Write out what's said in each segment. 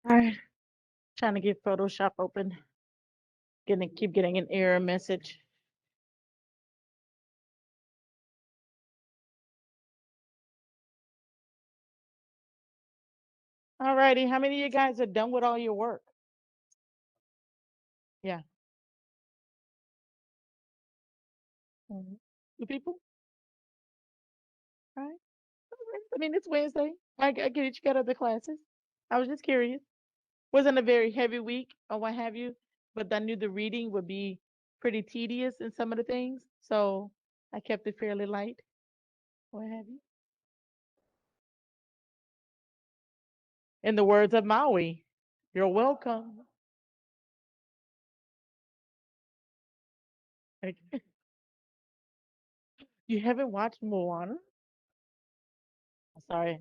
All right, trying to get Photoshop open. Keep getting an error message. All righty, how many of you guys are done with all your work? Yeah. Mhm. Two people? All right. All right. I mean, it's Wednesday. I get it. You got other classes. I was just curious. Wasn't a very heavy week or what have you, but I knew the reading would be pretty tedious in some of the things, so I kept it fairly light. What have you? In the words of Maui, you're welcome. Like, you haven't watched Moana? Sorry,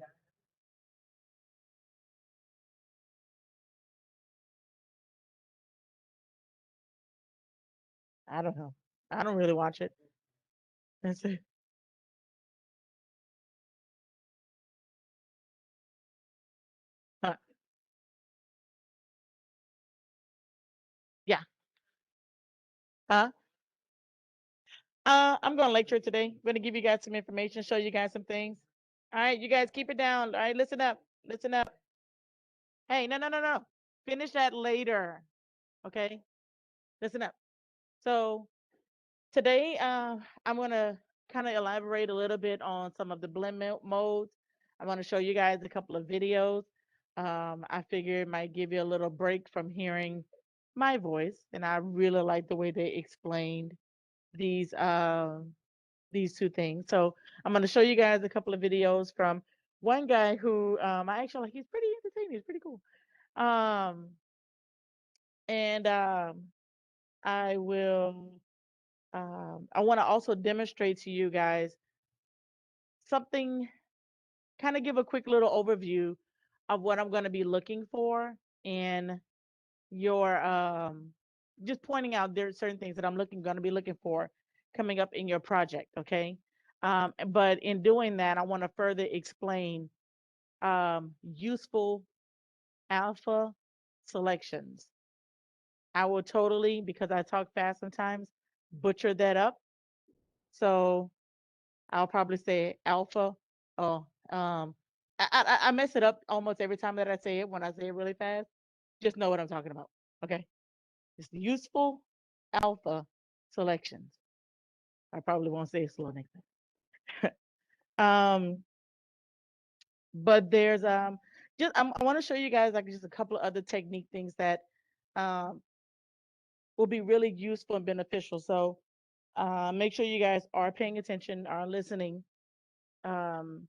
I don't know. I don't really watch it. That's it. Uh, yeah. Huh? I'm going to lecture today. I'm going to give you guys some information, show you guys some things. All right, you guys keep it down. All right, listen up. Listen up. Hey, no, no, no, no. Finish that later. Okay? Listen up. So today, I'm going to kind of elaborate a little bit on some of the modes. I'm going to show you guys a couple of videos. I figure it might give you a little break from hearing my voice, and I really like the way they explained these these two things. So I'm going to show you guys a couple of videos from one guy who I actually like. He's pretty entertaining. He's pretty cool. Um, and I will. I want to also demonstrate to you guys something. Kind of give a quick little overview of what I'm going to be looking for in your just pointing out there's certain things that I'm looking going to be looking for coming up in your project, okay? But in doing that, I want to further explain useful alpha selections. I will totally, because I talk fast sometimes, butcher that up. So I'll probably say alpha. Oh, I mess it up almost every time that I say it when I say it really fast. Just know what I'm talking about. Okay. It's useful alpha selections. I probably won't say it slow next time. But there's just I want to show you guys like just a couple of other technique things that um will be really useful and beneficial. So make sure you guys are paying attention, are listening, um,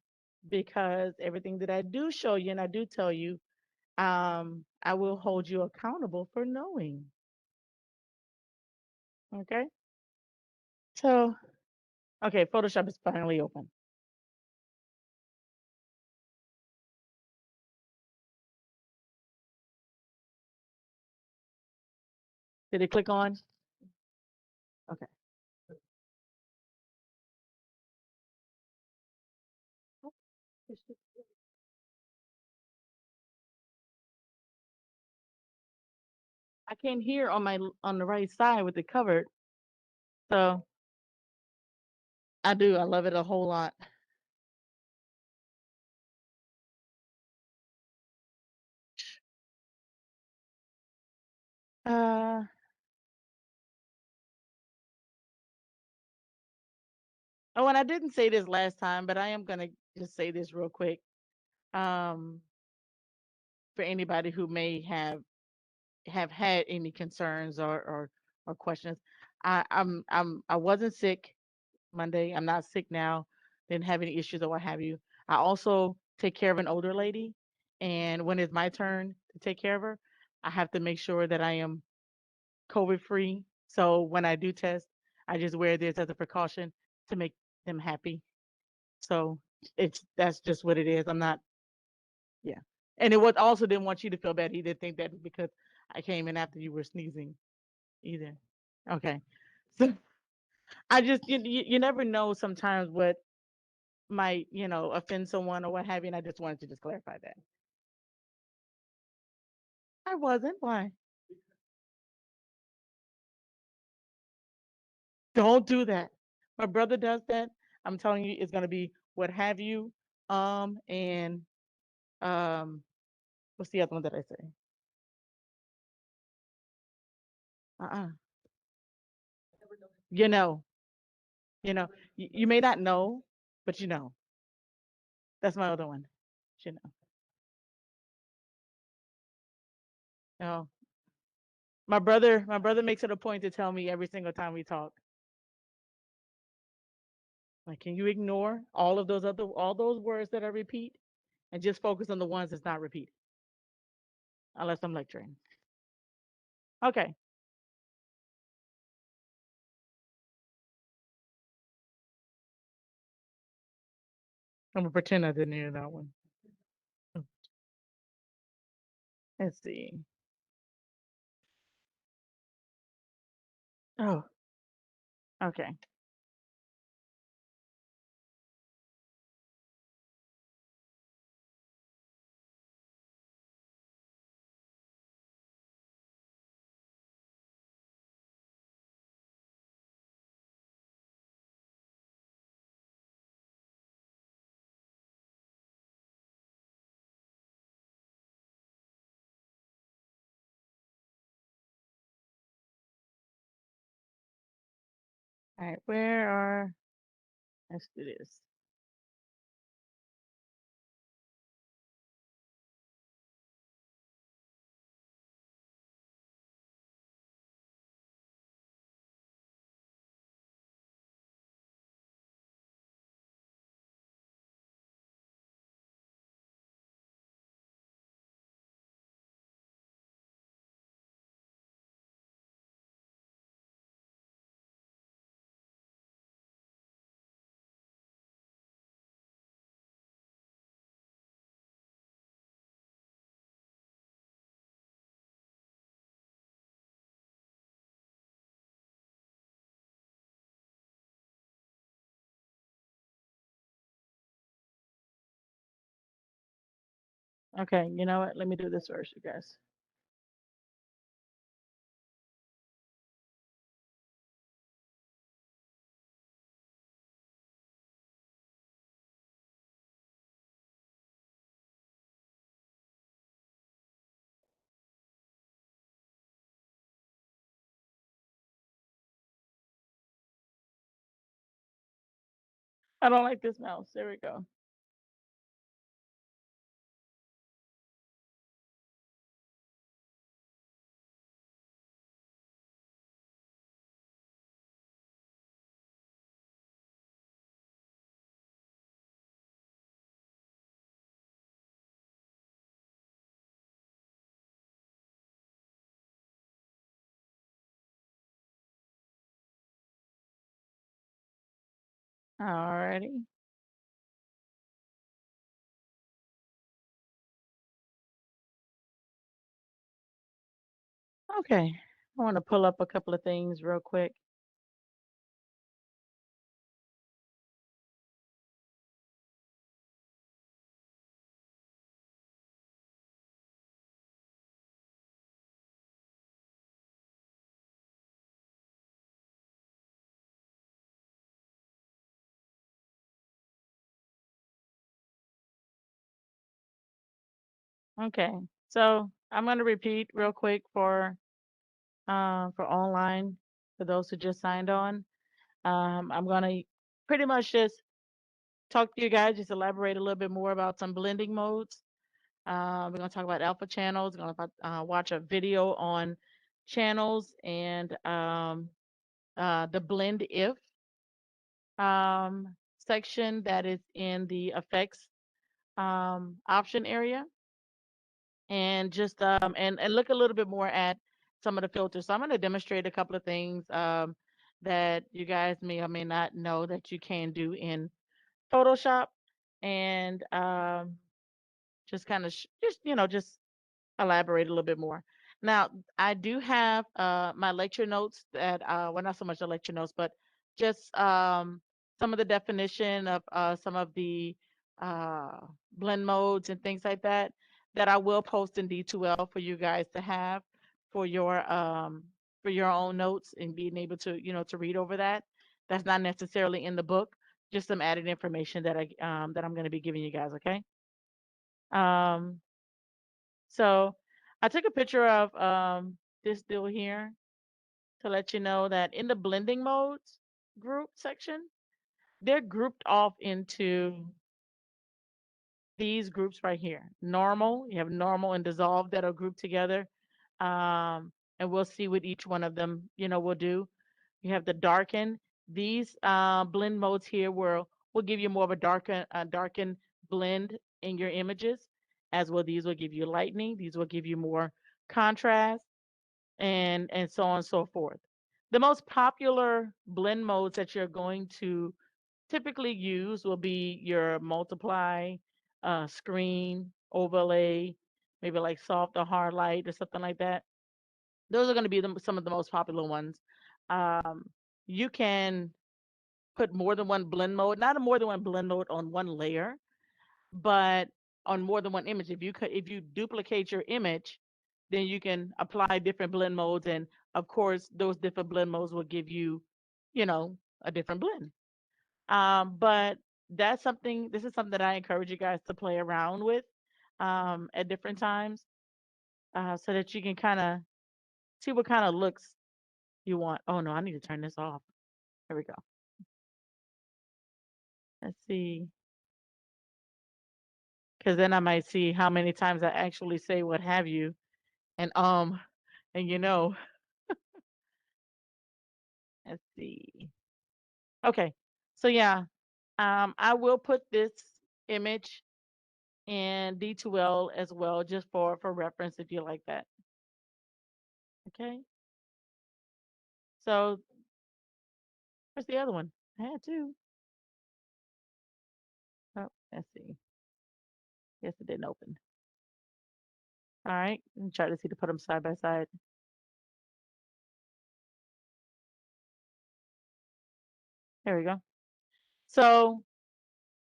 because everything that I do show you and I do tell you, I will hold you accountable for knowing. Okay. So, okay, Photoshop is finally open. Did it click on? Okay. Oh, I came here on on the right side with it covered. So I do. I love it a whole lot. Uh, oh, and I didn't say this last time, but I am gonna just say this real quick. Um, for anybody who may have had any concerns or questions. I wasn't sick Monday. I'm not sick now. Didn't have any issues or what have you. I also take care of an older lady, and when it's my turn to take care of her, I have to make sure that I am COVID free. So when I do test, I just wear this as a precaution to make them happy. So that's just what it is. I'm not, yeah. And it was also didn't want you to feel bad. He didn't think that because I came in after you were sneezing either. Okay. So I just you never know sometimes what might, offend someone or what have you. And I just wanted to just clarify that. I wasn't. Why? Don't do that. My brother does that. I'm telling you, it's gonna be what have you. And um, what's the other one that I say? Uh-uh. You know, you know, you may not know, but you know. That's my other one. You know. No. My brother makes it a point to tell me every single time we talk. Like, can you ignore all those words that I repeat and just focus on the ones that's not repeated, unless I'm lecturing. Okay. I'm gonna pretend I didn't hear that one. Let's see. Oh, okay. All right. Where are? Let's do this. Okay. You know what? Let me do this first, you guys. I don't like this mouse. There we go. Alrighty. Okay. I want to pull up a couple of things real quick. Okay. So I'm going to repeat real quick for online for those who just signed on. I'm going to pretty much just talk to you guys, just elaborate a little bit more about some blending modes. We're going to talk about alpha channels. We're going to watch a video on channels and the blend if section that is in the effects option area, and just and look a little bit more at some of the filters. So I'm going to demonstrate a couple of things that you guys may or may not know that you can do in Photoshop, and just kind of just just elaborate a little bit more. Now, I do have my lecture notes that well, not so much the lecture notes, but just some of the definition of some of the uh blend modes and things like that that I will post in D2L for you guys to have for your own notes and being able to, to read over that. That's not necessarily in the book, just some added information that I'm going to be giving you guys, okay? Um so I took a picture of this deal here to let you know that in the blending modes group section, they're grouped off into these groups right here. Normal, you have normal and dissolve that are grouped together. And we'll see what each one of them, will do. You have the darken. These blend modes here will give you more of a darken blend in your images, as well. These will give you lightening. These will give you more contrast, and so on and so forth. The most popular blend modes that you're going to typically use will be your multiply, screen, overlay, maybe like soft or hard light or something like that. Those are going to be some of the most popular ones. Um, you can put more than one blend mode, not a more than one blend mode on one layer, but on more than one image. If you duplicate your image, then you can apply different blend modes, and of course, those different blend modes will give you, a different blend. But this is something that I encourage you guys to play around with at different times, so that you can kind of see what kind of looks you want. Oh no, I need to turn this off. There we go. Let's see. Because then I might see how many times I actually say what have you. And and let's see. Okay. So yeah, I will put this image in D2L as well, just for reference if you like that. Okay. So where's the other one? I had two. Oh, let's see. Guess it didn't open. All right. Let me try to see to put them side by side. There we go. So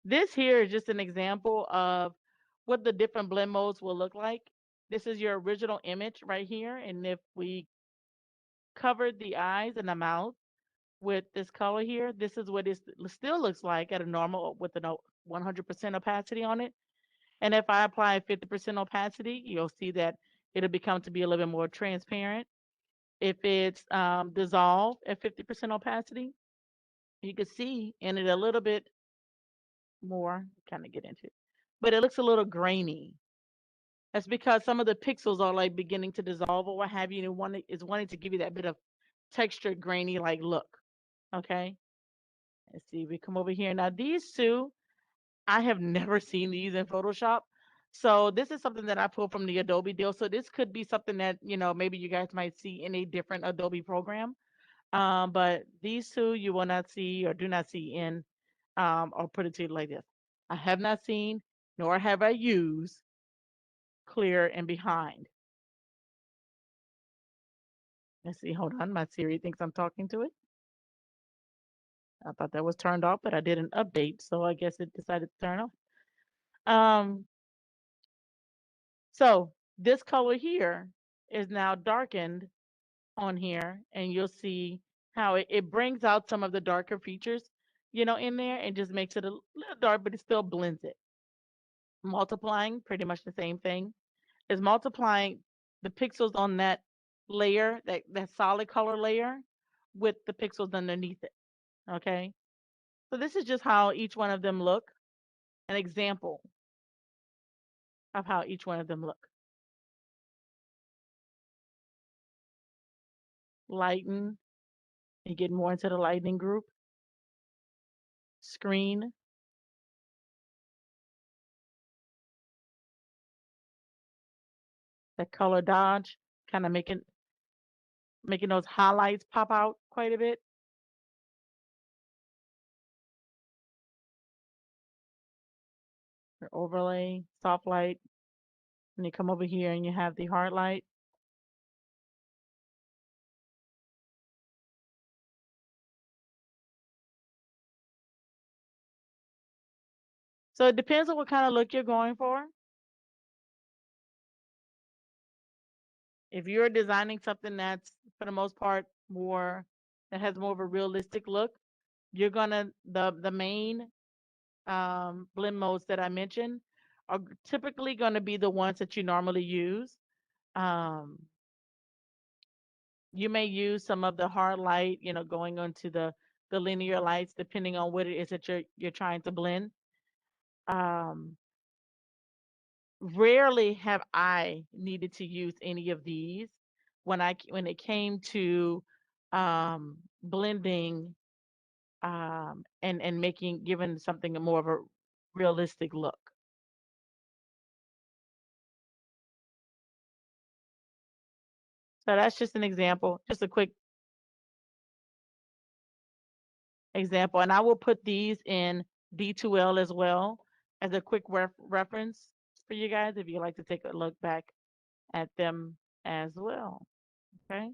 this here is just an example of what the different blend modes will look like. This is your original image right here. And if we covered the eyes and the mouth with this color here, this is what it still looks like at a normal with a 100% opacity on it. And if I apply 50% opacity, you'll see that it'll become to be a little bit more transparent. If it's dissolved at 50% opacity, you can see in it a little bit more, kind of get into it, but it looks a little grainy. That's because some of the pixels are like beginning to dissolve or what have you, and is wanting to give you that bit of textured, grainy like look. Okay, let's see. We come over here now. These two, I have never seen these in Photoshop. So this is something that I pulled from the Adobe deal. So this could be something that, maybe you guys might see in a different Adobe program. But these two you will not see or do not see in, I'll put it to you like this. I have not seen, nor have I used clear and behind. Let's see, hold on. My Siri thinks I'm talking to it. I thought that was turned off, but I did an update, so I guess it decided to turn off. Um, so this color here is now darkened on here, and you'll see how it brings out some of the darker features, in there and just makes it a little dark, but it still blends it. Multiplying, pretty much the same thing, is multiplying the pixels on that layer, that solid color layer, with the pixels underneath it. Okay. So this is just how each one of them look, an example of how each one of them look. Lighten, you get more into the lightning group. Screen, that color dodge, kind of making those highlights pop out quite a bit. Your overlay, soft light, and you come over here and you have the hard light. So it depends on what kind of look you're going for. If you're designing something that's for the most part more that has more of a realistic look, you're gonna the main blend modes that I mentioned are typically going to be the ones that you normally use. Um, you may use some of the hard light, going onto the linear lights, depending on what it is that you're trying to blend. Um, Rarely have I needed to use any of these when it came to blending and making giving something a more of a realistic look. So that's just an example, just a quick example. And I will put these in D2L as well as a quick reference for you guys if you'd like to take a look back at them as well. Okay.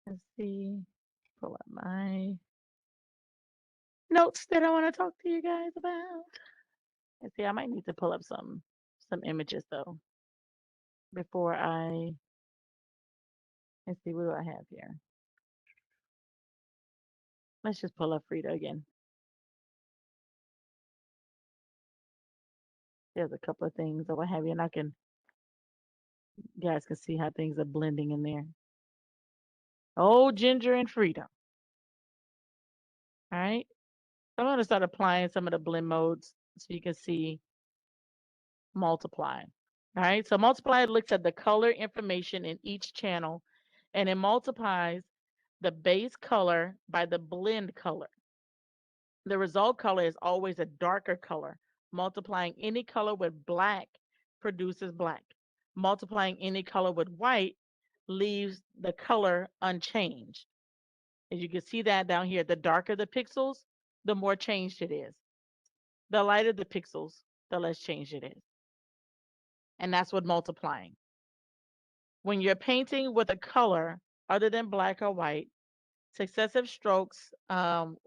Let's see. Pull up my notes that I want to talk to you guys about. Let's see. I might need to pull up some images though before I let's see, what do I have here? Let's just pull up Frida again. There's a couple of things that what have you, and you guys can see how things are blending in there. Oh, Ginger and Frida. All right. I'm going to start applying some of the blend modes so you can see multiply. All right. So multiply looks at the color information in each channel and it multiplies the base color by the blend color. The result color is always a darker color. Multiplying any color with black produces black. Multiplying any color with white leaves the color unchanged. As you can see that down here, the darker the pixels, the more changed it is. The lighter the pixels, the less changed it is. And that's what multiplying. When you're painting with a color other than black or white, successive strokes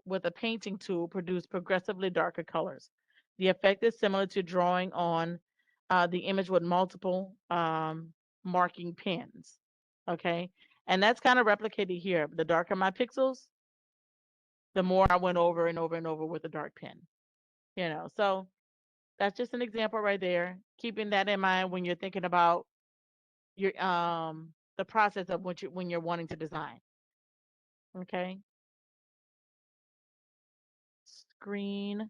with a painting tool produce progressively darker colors. The effect is similar to drawing on the image with multiple marking pens. Okay. And that's kind of replicated here. The darker my pixels, the more I went over and over and over with a dark pen. So that's just an example right there. Keeping that in mind when you're thinking about your the process of when you're wanting to design. Okay. Screen.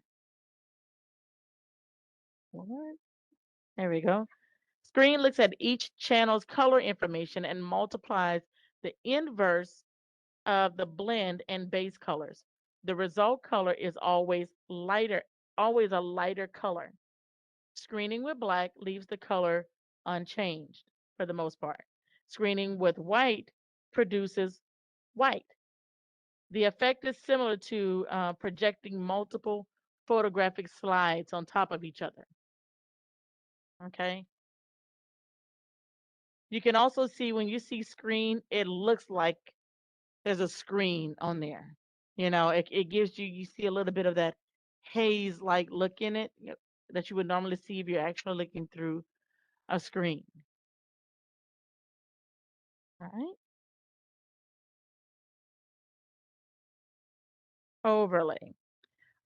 What? There we go. Screen looks at each channel's color information and multiplies the inverse of the blend and base colors. The result color is always a lighter color. Screening with black leaves the color unchanged for the most part. Screening with white produces white. The effect is similar to projecting multiple photographic slides on top of each other. Okay. You can also see when you see screen, it looks like there's a screen on there. It gives you see a little bit of that haze like look in it that you would normally see if you're actually looking through a screen. All right. Overlay.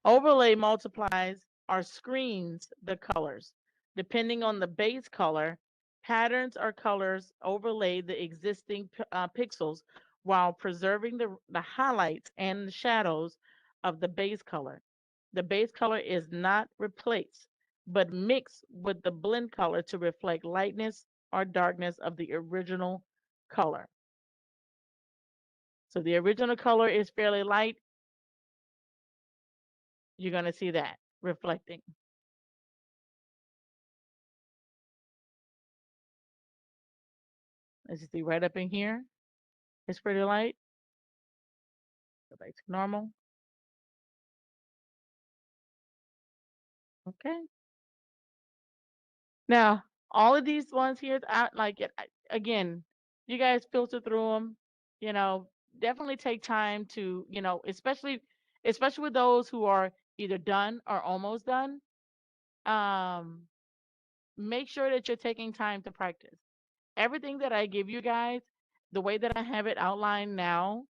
Overlay multiplies or screens the colors. Depending on the base color, patterns or colors overlay the existing pixels while preserving the highlights and the shadows of the base color. The base color is not replaced, but mixed with the blend color to reflect lightness or darkness of the original color. So the original color is fairly light. You're going to see that reflecting. As you see right up in here, it's pretty light. Go back to normal. Okay. Now, all of these ones here, again, you guys filter through them. You know, definitely take time to, especially with those who are either done or almost done. Um, make sure that you're taking time to practice. Everything that I give you guys, the way that I have it outlined now,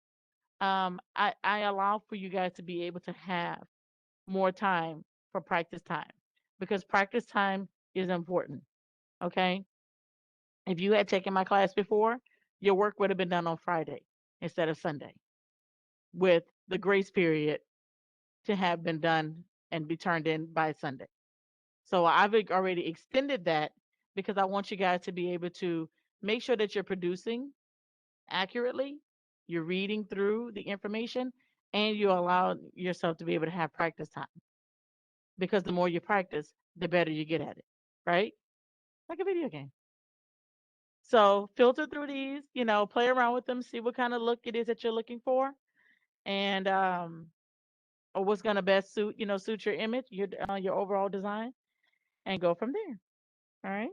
I allow for you guys to be able to have more time for practice time because practice time is important. Okay. If you had taken my class before, your work would have been done on Friday instead of Sunday with the grace period to have been done and be turned in by Sunday. So I've already extended that because I want you guys to be able to make sure that you're producing accurately, you're reading through the information, and you allow yourself to be able to have practice time. Because the more you practice, the better you get at it, right? Like a video game. So filter through these, play around with them, see what kind of look it is that you're looking for, and or what's gonna best suit your image, your overall design, and go from there. All right.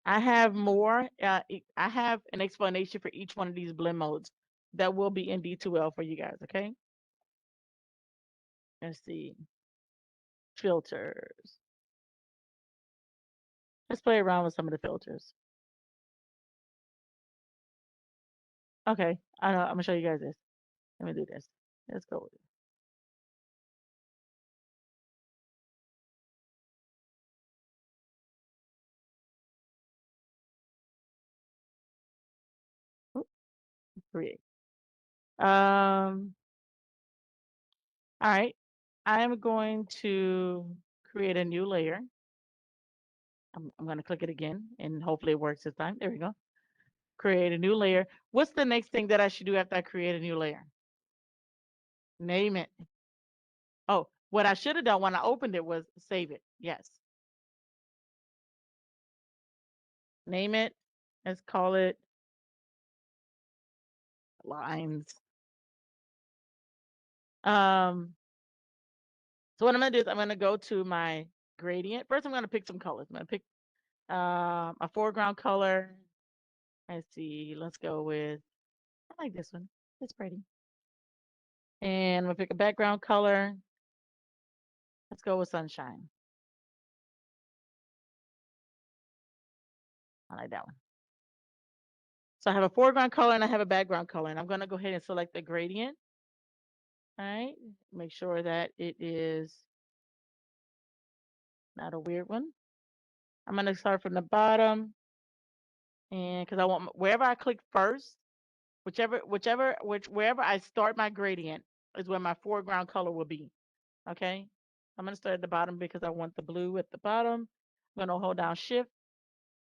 I have more. I have an explanation for each one of these blend modes that will be in D2L for you guys. Okay. Let's see. Filters. Let's play around with some of the filters. Okay. I'm gonna show you guys this. Let me do this. Let's go with it. Oop, create. All right. I am going to create a new layer. I'm going to click it again and hopefully it works this time. There we go. Create a new layer. What's the next thing that I should do after I create a new layer? Name it. Oh, what I should have done when I opened it was save it. Yes. Name it. Let's call it lines. So what I'm going to do is I'm going to go to my gradient. First, I'm going to pick some colors. I'm going to pick a foreground color. Let's see. Let's go with, I like this one. It's pretty. And I'm going to pick a background color. Let's go with sunshine. I like that one. So I have a foreground color and I have a background color. And I'm going to go ahead and select the gradient. All right. Make sure that it is not a weird one. I'm going to start from the bottom. And because I want, wherever I click first, wherever I start my gradient is where my foreground color will be. Okay. I'm going to start at the bottom because I want the blue at the bottom. I'm going to hold down shift,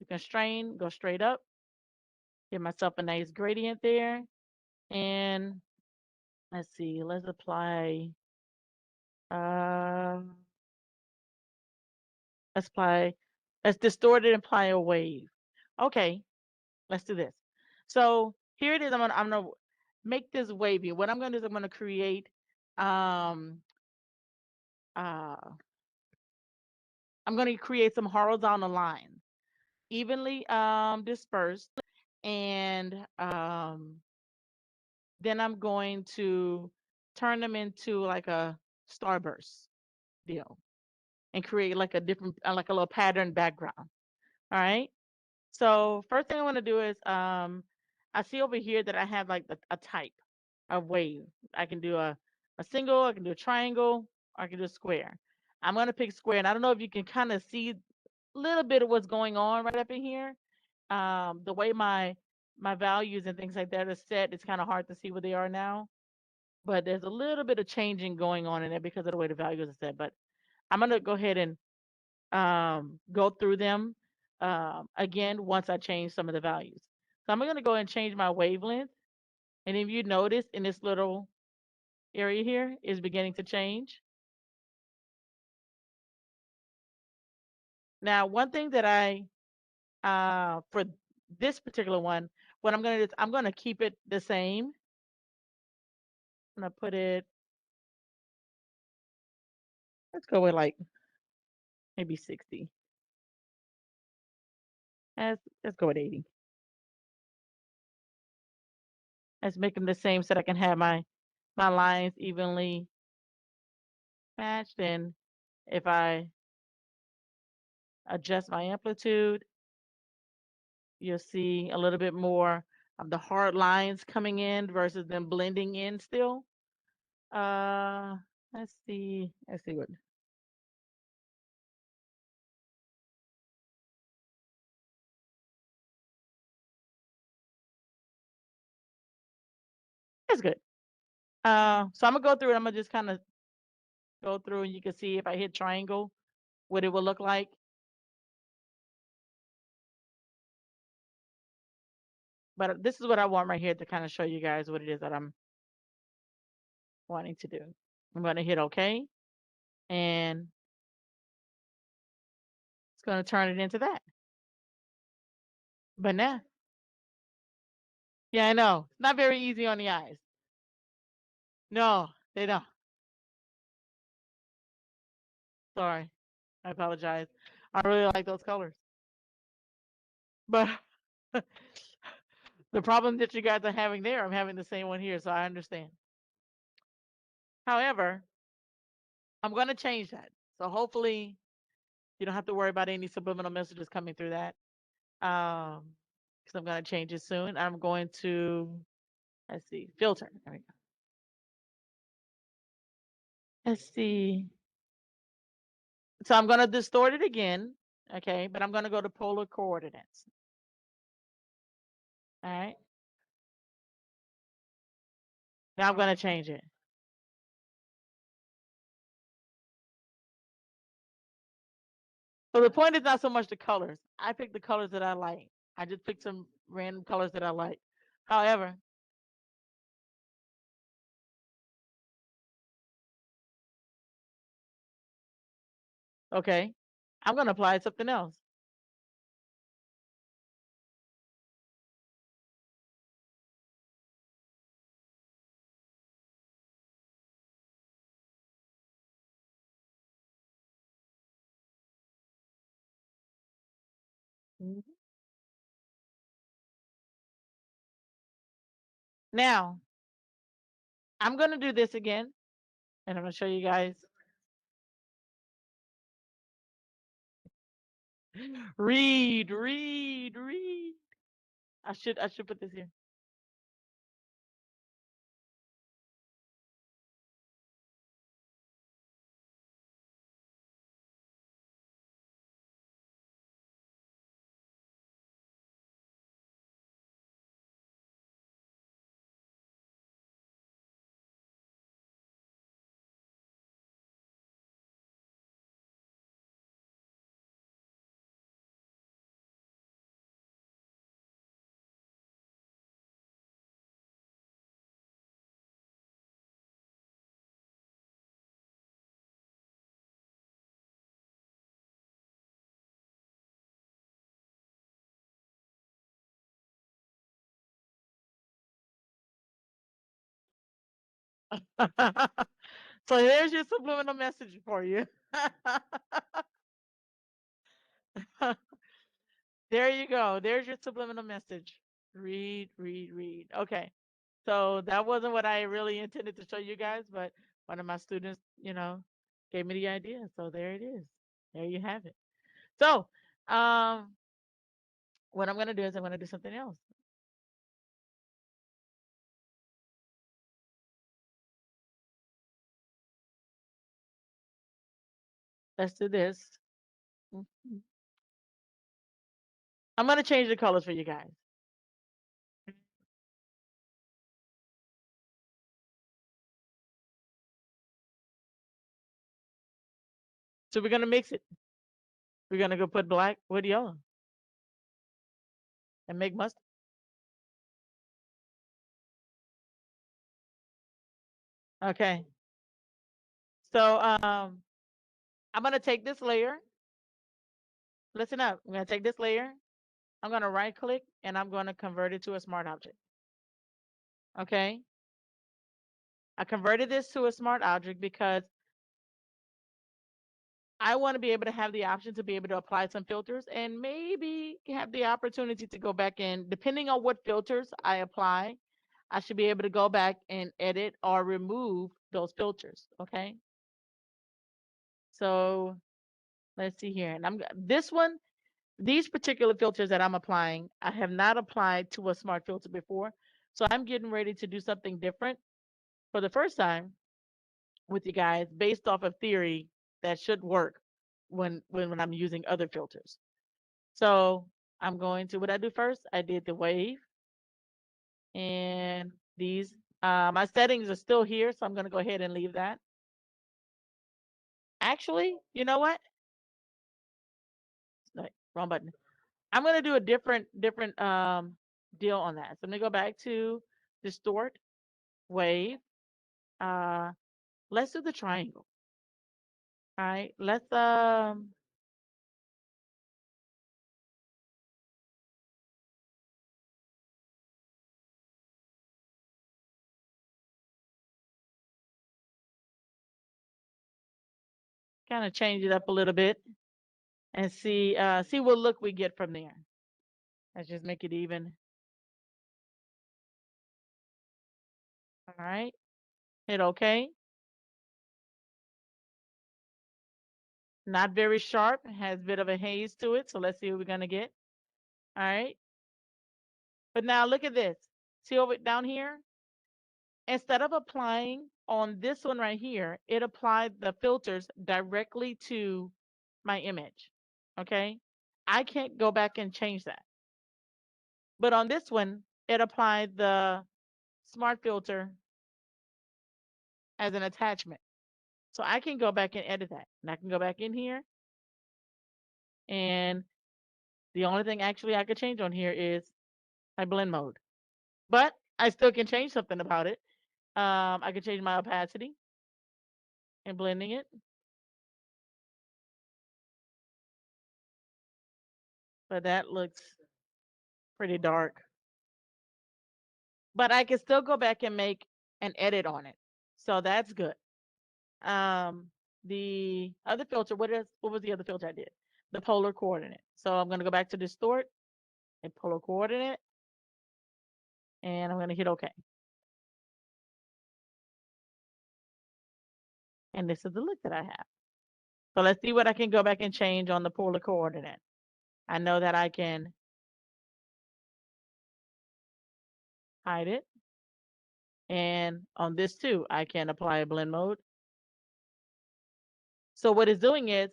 constrain, go straight up, give myself a nice gradient there. And let's see, let's apply, let's distort it and apply a wave. Okay, let's do this. So here it is. I'm gonna make this wavy. What I'm gonna do is I'm gonna create I'm going to create some horizontal lines, evenly dispersed, and then I'm going to turn them into like a starburst deal and create like a different, like a little pattern background. All right. So first thing I want to do is I see over here that I have like a type of wave. I can do a single, I can do a triangle, or I can do a square. I'm going to pick square, and I don't know if you can kind of see a little bit of what's going on right up in here. The way my values and things like that are set, it's kind of hard to see what they are now. But there's a little bit of changing going on in there because of the way the values are set. But I'm going to go ahead and go through them again once I change some of the values. So I'm going to go and change my wavelength. And if you notice in this little area here is beginning to change. Now, one thing that for this particular one, what I'm going to do is I'm going to keep it the same. I'm going to put it, let's go with like maybe 60. Let's go with 80. Let's make them the same so that I can have my lines evenly matched. And if I adjust my amplitude, you'll see a little bit more of the hard lines coming in versus them blending in still. Uh, let's see what. That's good. So I'm gonna go through it. I'm gonna just kind of go through and you can see if I hit triangle, what it will look like. But this is what I want right here to kind of show you guys what it is that I'm wanting to do. I'm gonna hit OK, and it's gonna turn it into that. But now, yeah, I know. It's not very easy on the eyes. No, they don't. Sorry. I apologize. I really like those colors. But the problem that you guys are having there, I'm having the same one here, so I understand. However, I'm going to change that. So hopefully you don't have to worry about any subliminal messages coming through that. Because I'm going to change it soon. I'm going to, let's see, filter. There we go. Let's see. So I'm going to distort it again. Okay. But I'm going to go to polar coordinates. All right. Now I'm going to change it. So the point is not so much the colors. I picked the colors that I like. I just picked some random colors that I like. However, okay, I'm going to apply something else. Mhm. Now, I'm going to do this again, and I'm going to show you guys. Read. I should put this here. So there's your subliminal message for you. There you go. There's your subliminal message. Read. Okay. So that wasn't what I really intended to show you guys, but one of my students, gave me the idea. So there it is. There you have it. So, what I'm going to do is I'm going to do something else. Let's do this. Mhm. I'm going to change the colors for you guys. So we're going to mix it. We're going to go put black with yellow and make mustard. Okay. So, I'm going to take this layer. Listen up. I'm going to take this layer. I'm going to right click and I'm going to convert it to a smart object. Okay. I converted this to a smart object because I want to be able to have the option to be able to apply some filters and maybe have the opportunity to go back in, depending on what filters I apply, I should be able to go back and edit or remove those filters. Okay. So Let's see here. And these particular filters that I'm applying, I have not applied to a smart filter before. So I'm getting ready to do something different for the first time with you guys based off of theory that should work when I'm using other filters. So I'm going to, what I do first, I did the wave, and these, my settings are still here, so I'm going to go ahead and leave that. Actually, you know what? No, wrong button. I'm going to do a different deal on that. So I'm going to go back to distort, wave. Uh, let's do the triangle. All right, let's kind of change it up a little bit and see what look we get from there. Let's just make it even. All right, hit OK. Not very sharp, has a bit of a haze to it. So let's see what we're gonna get. All right. But now look at this. See over down here? Instead of applying on this one right here, it applied the filters directly to my image. Okay. I can't go back and change that. But on this one, it applied the smart filter as an attachment. So I can go back and edit that. And I can go back in here. And the only thing actually I could change on here is my blend mode. But I still can change something about it. I can change my opacity and blending it. But that looks pretty dark. But I can still go back and make an edit on it. So that's good. The other filter, what was the other filter I did? The polar coordinate. So I'm going to go back to distort and polar coordinate. And I'm going to hit OK. And this is the look that I have. So let's see what I can go back and change on the polar coordinate. I know that I can hide it. And on this too, I can apply a blend mode. So what it's doing is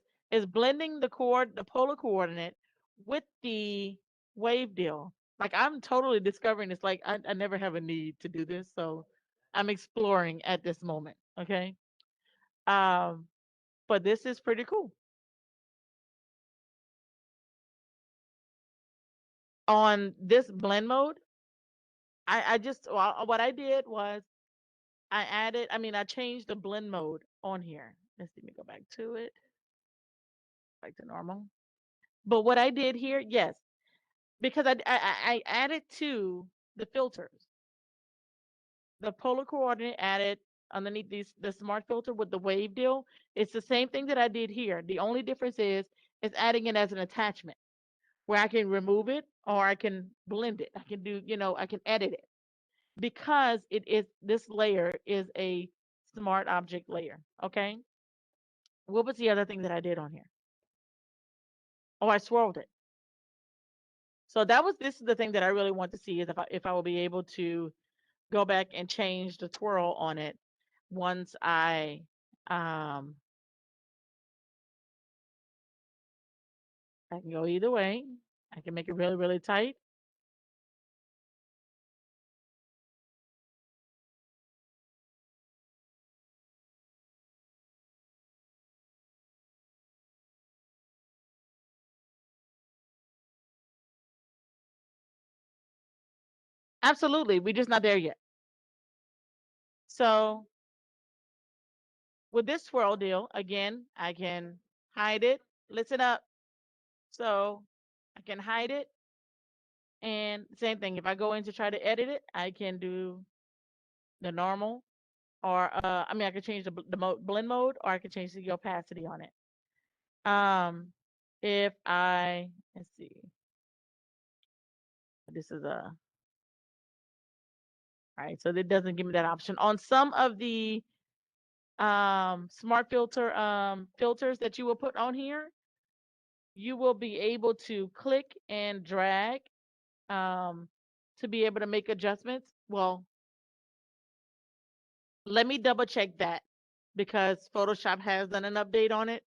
blending the polar coordinate with the wave deal. Like I'm totally discovering this. Like I never have a need to do this. So I'm exploring at this moment. Okay. Um, but this is pretty cool. On this blend mode, what I did was I changed the blend mode on here. Let's see, let me go back to it, back to normal. But what I did here, yes, because I added to the filters, the polar coordinate added underneath the smart filter with the wave deal. It's the same thing that I did here. The only difference is adding it as an attachment where I can remove it or I can blend it. I can do, I can edit it because this layer is a smart object layer. Okay. What was the other thing that I did on here? Oh, I swirled it. So this is the thing that I really want to see is if I will be able to go back and change the twirl on it once I can go either way. I can make it really, really tight. Absolutely. We're just not there yet. So with this swirl deal, again, I can hide it. Listen up. So I can hide it. And same thing, if I go in to try to edit it, I can do the normal or I can change the blend mode or I can change the opacity on it. If let's see, this is all right, so it doesn't give me that option. On some of the smart filters that you will put on here, you will be able to click and drag to be able to make adjustments. Well, let me double check that because Photoshop has done an update on it.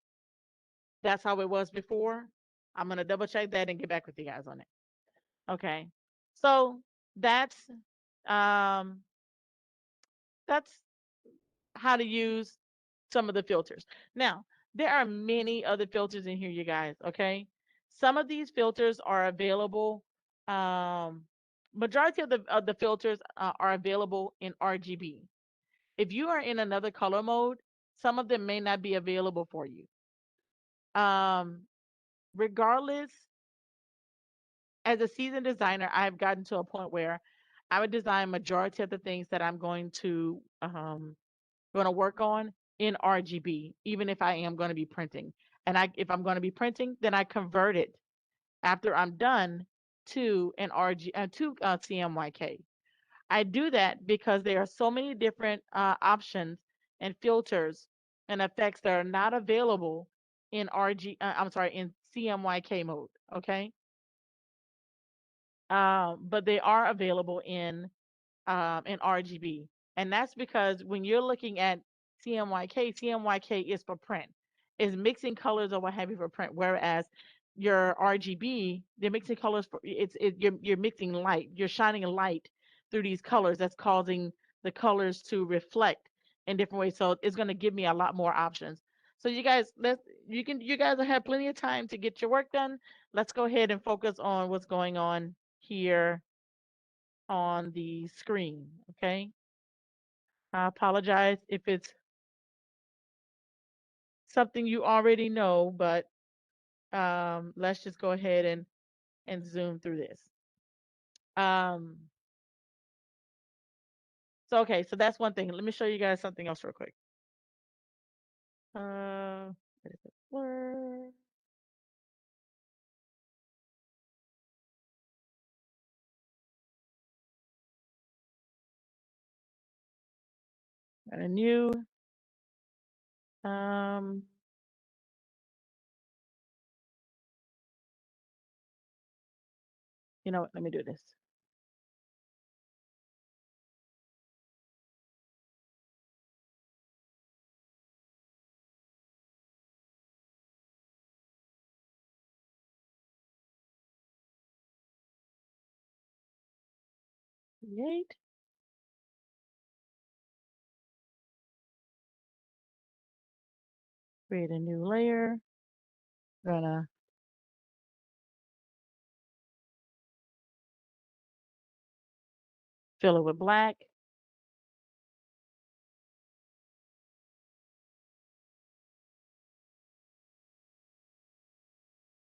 That's how it was before. I'm going to double check that and get back with you guys on it. Okay. So that's um that's how to use some of the filters. Now, there are many other filters in here, you guys, okay? Some of these filters are available. Majority of the filters are available in RGB. If you are in another color mode, some of them may not be available for you. Regardless, as a seasoned designer, I've gotten to a point where I would design majority of the things that I'm going to work on in RGB, even if I am going to be printing. And if I'm going to be printing, then I convert it after I'm done to an CMYK. I do that because there are so many different options and filters and effects that are not available in in CMYK mode. Okay. But they are available in RGB. And that's because when you're looking at CMYK is for print, is mixing colors or what have you for print. Whereas your RGB, they're mixing colors for you're mixing light, you're shining a light through these colors that's causing the colors to reflect in different ways. So it's going to give me a lot more options. So you guys, you guys will have plenty of time to get your work done. Let's go ahead and focus on what's going on here on the screen, okay? I apologize if it's something you already know, but let's just go ahead and zoom through this. Um, okay, so that's one thing. Let me show you guys something else real quick. Where does it work? And a new, you know what, let me do this. Create. Create a new layer. Gonna fill it with black.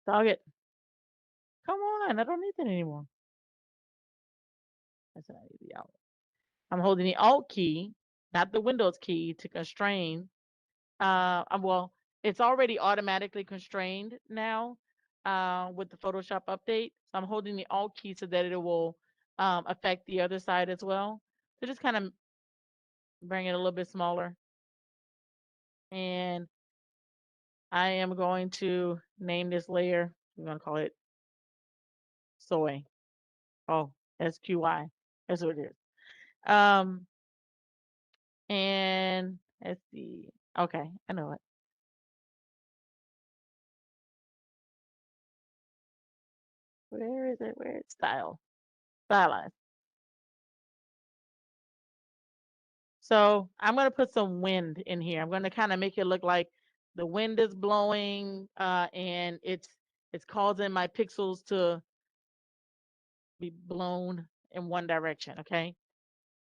Dog it. Come on, I don't need that anymore. That's not easy out. I'm holding the Alt key, not the Windows key, to constrain. Well, it's already automatically constrained now with the Photoshop update. So I'm holding the Alt key so that it will affect the other side as well. So just kind of bring it a little bit smaller. And I am going to name this layer. I'm going to call it soy. Oh, SQY. That's what it is. And let's see. Okay, I know it. Where is it? Where is style? Stylize. So I'm going to put some wind in here. I'm going to kind of make it look like the wind is blowing and it's causing my pixels to be blown in one direction. Okay.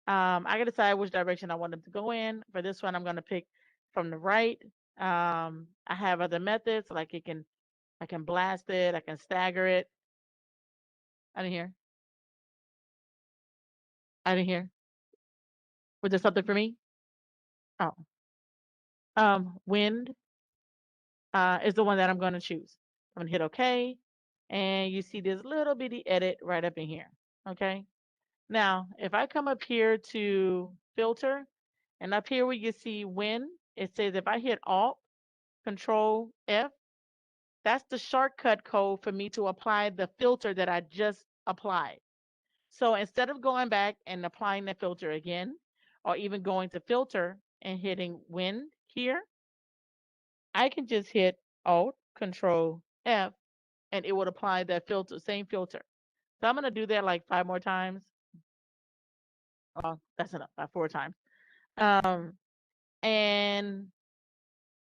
I got to decide which direction I want them to go in. For this one, I'm going to pick from the right. I have other methods like I can blast it. I can stagger it. I didn't hear. I didn't hear. Was there something for me? Oh, wind is the one that I'm going to choose. I'm going to hit OK. And you see this little bitty edit right up in here. Okay. Now, if I come up here to filter, and up here where you see wind, it says if I hit Alt, Control F, That's the shortcut code for me to apply the filter that I just applied. So instead of going back and applying the filter again, or even going to filter and hitting wind here, I can just hit Alt, Control, F, and it would apply that filter, same filter. So I'm going to do that like 5 more times. Oh, that's enough, 4 times. And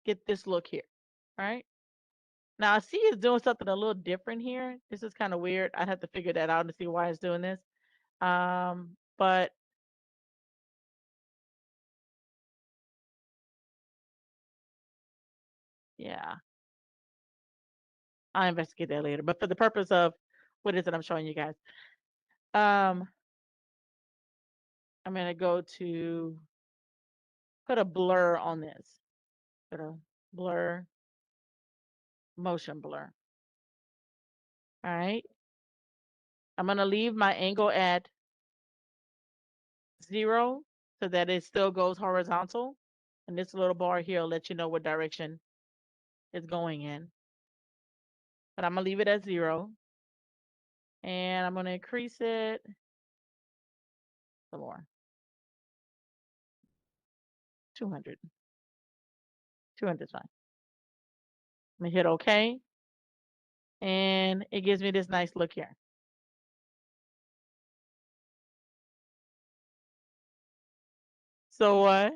get this look here. All right. Now I see it's doing something a little different here. This is kind of weird. I'd have to figure that out and see why it's doing this. But yeah, I'll investigate that later. But for the purpose of what is it I'm showing you guys, I'm gonna go to put a blur on this. Put a blur, motion blur. All right. I'm gonna leave my angle at 0 so that it still goes horizontal. And this little bar here will let you know what direction it's going in. But I'm gonna leave it at 0. And I'm gonna increase it some more. 200. 200 is fine. I'm gonna hit OK. And it gives me this nice look here. So what?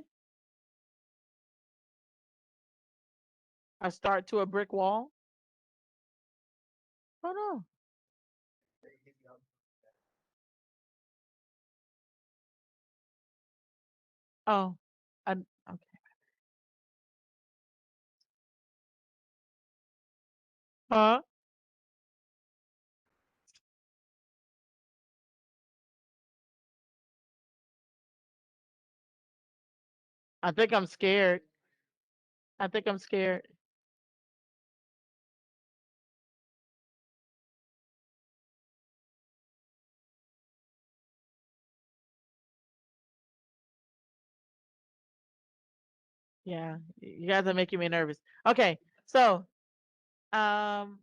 I start to a brick wall. Oh no. Oh, okay. Huh? I think I'm scared. I think I'm scared. Yeah, you guys are making me nervous. Okay, so I'm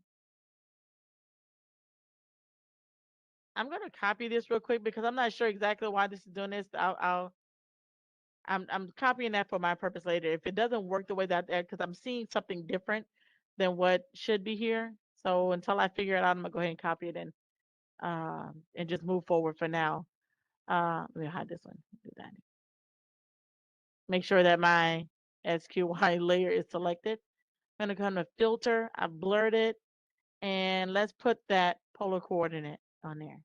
gonna copy this real quick because I'm not sure exactly why this is doing this. I'm copying that for my purpose later. If it doesn't work the way that, because I'm seeing something different than what should be here. So until I figure it out, I'm gonna go ahead and copy it and just move forward for now. Let me hide this one. Do that. Make sure that my SQY layer is selected. I'm gonna come to filter. I've blurred it, and let's put that polar coordinate on there.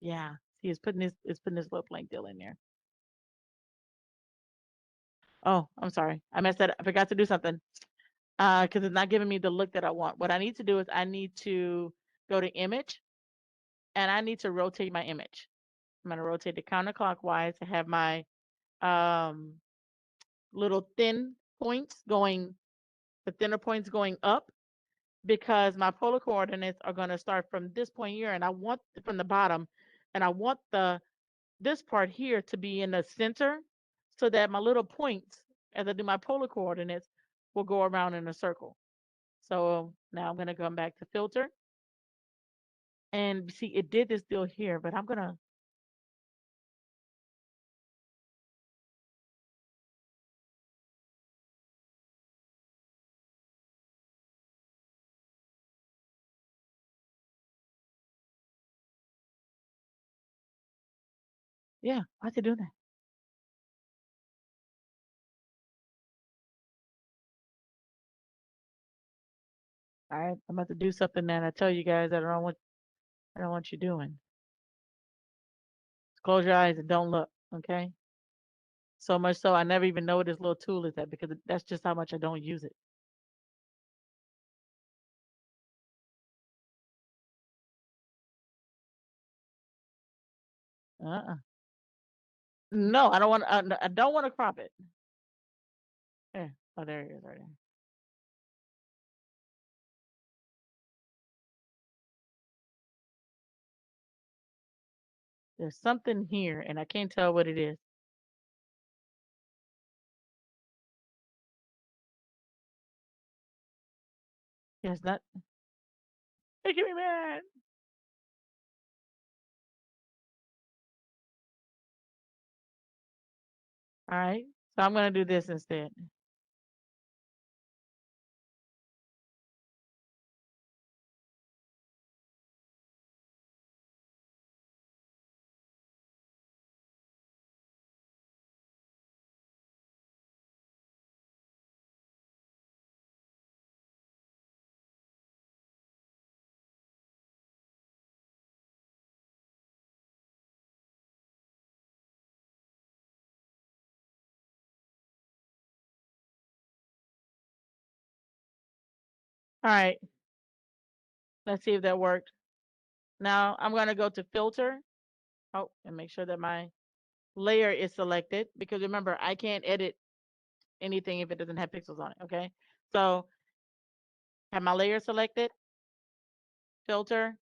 Yeah, see, it's putting this little blank deal in there. Oh, I'm sorry, I messed that up. I forgot to do something. Because it's not giving me the look that I want. What I need to do is I need to go to image, and I need to rotate my image. I'm gonna rotate it counterclockwise to have my um little thin points going, the thinner points going up, because my polar coordinates are going to start from this point here, and I want from the bottom, and I want this part here to be in the center, so that my little points, as I do my polar coordinates, will go around in a circle. So now I'm going to come back to filter, and see, it did this deal here, but I'm going to, yeah, why's it doing that? All right, I'm about to do something that I tell you guys that I don't want you doing. Close your eyes and don't look, okay? So much so I never even know what this little tool is at, because that's just how much I don't use it. Uh-uh. No, I don't want. I don't want to crop it. There. Oh, there it is right there. There's something here, and I can't tell what it is. Yes, not making me mad. All right. So I'm gonna do this instead. All right. Let's see if that worked. Now I'm gonna go to filter. Oh, and make sure that my layer is selected, because remember, I can't edit anything if it doesn't have pixels on it. Okay. So have my layer selected, filter,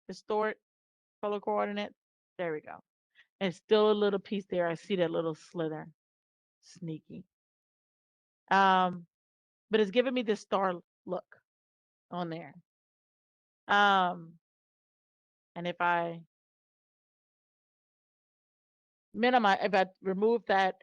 distort, color coordinates. There we go. And still a little piece there. I see that little slither. Sneaky. But it's giving me this star look on there. And if I minimize, if I remove that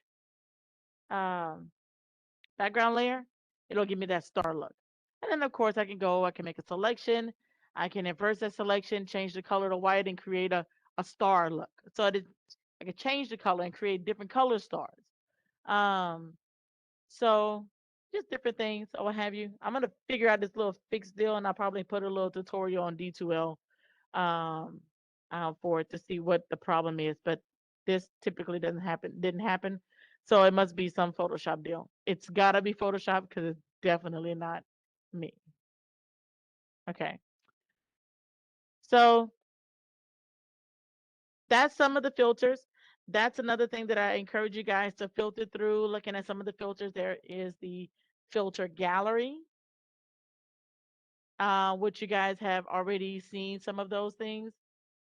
background layer, it'll give me that star look. And then of course I can make a selection. I can inverse that selection, change the color to white, and create a star look. So I can change the color and create different color stars. So just different things or what have you. I'm gonna figure out this little fixed deal, and I'll probably put a little tutorial on D2L for it to see what the problem is. But this typically didn't happen. So it must be some Photoshop deal. It's gotta be Photoshop, because it's definitely not me. Okay. So that's some of the filters. That's another thing that I encourage you guys to filter through. Looking at some of the filters, there is the filter gallery, which you guys have already seen some of those things.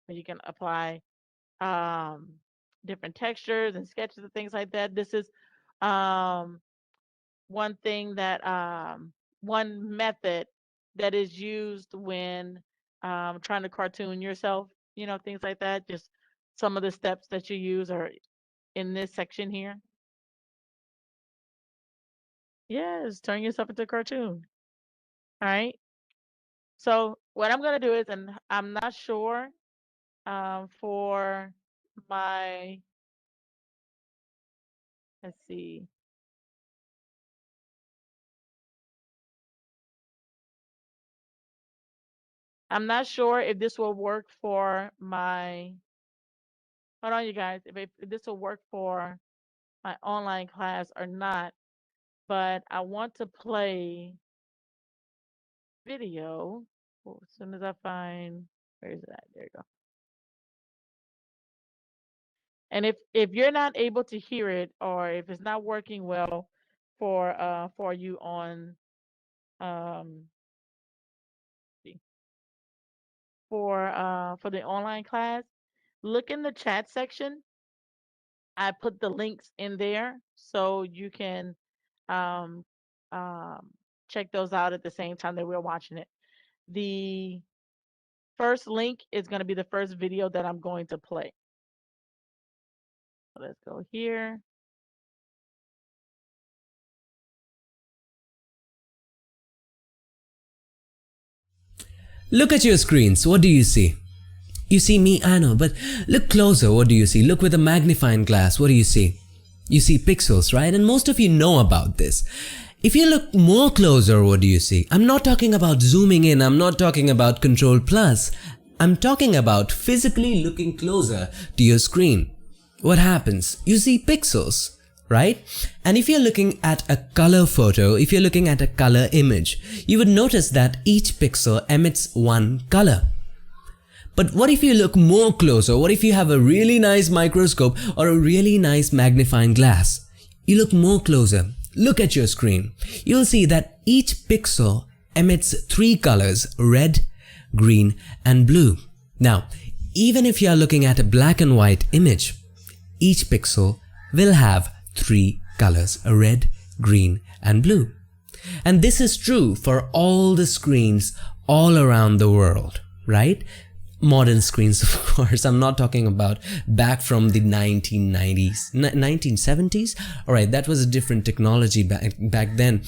You can apply different textures and sketches and things like that. This is one thing that one method that is used when trying to cartoon yourself, things like that. Just some of the steps that you use are in this section here. Yes, turn yourself into a cartoon. All right. So what I'm gonna do is, and I'm not sure for my, let's see. I'm not sure if this will work for my, hold on you guys, if this will work for my online class or not, but I want to play video. Well, as soon as I find, where is it at? There you go. And if you're not able to hear it, or if it's not working well for you on see, for the online class, look in the chat section. I put the links in there so you can um, um, check those out at the same time that we're watching it. The first link is going to be the first video that I'm going to play. So let's go here. Look at your screens, what do you see? You see me, I know, but look closer, what do you see? Look with a magnifying glass, what do you see? You see pixels, right? And most of you know about this. If you look more closer, what do you see? I'm not talking about zooming in, I'm not talking about Control Plus. I'm talking about physically looking closer to your screen. What happens? You see pixels, right? And if you're looking at a color photo, if you're looking at a color image, you would notice that each pixel emits one color. But what if you look more closer? What if you have a really nice microscope or a really nice magnifying glass? You look more closer. Look at your screen. You'll see that each pixel emits three colors: red, green, and blue. Now, even if you are looking at a black and white image, each pixel will have three colors: red, green, and blue. And this is true for all the screens all around the world, right? Modern screens, of course. I'm not talking about back from the 1990s, 1970s. All right, that was a different technology back then.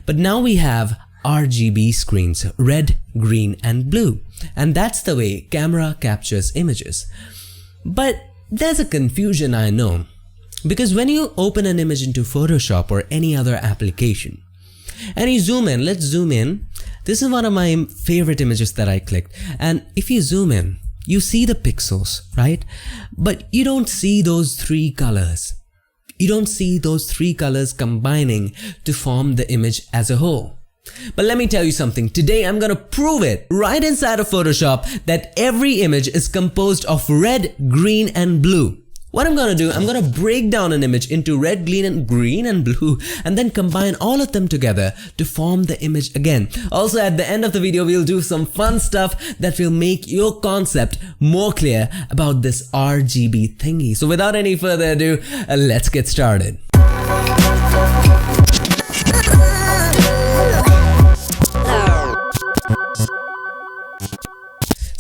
But now we have RGB screens, red, green, and blue. And that's the way camera captures images. But there's a confusion, I know, because when you open an image into Photoshop or any other application, and you zoom in, let's zoom in. This is one of my favorite images that I clicked. And if you zoom in, you see the pixels, right? But you don't see those three colors. You don't see those three colors combining to form the image as a whole. But let me tell you something. Today I'm gonna prove it right inside of Photoshop that every image is composed of red, green, and blue. What I'm gonna do, I'm gonna break down an image into red, green, and blue, and then combine all of them together to form the image again. Also, at the end of the video, we'll do some fun stuff that will make your concept more clear about this RGB thingy. So without any further ado, let's get started.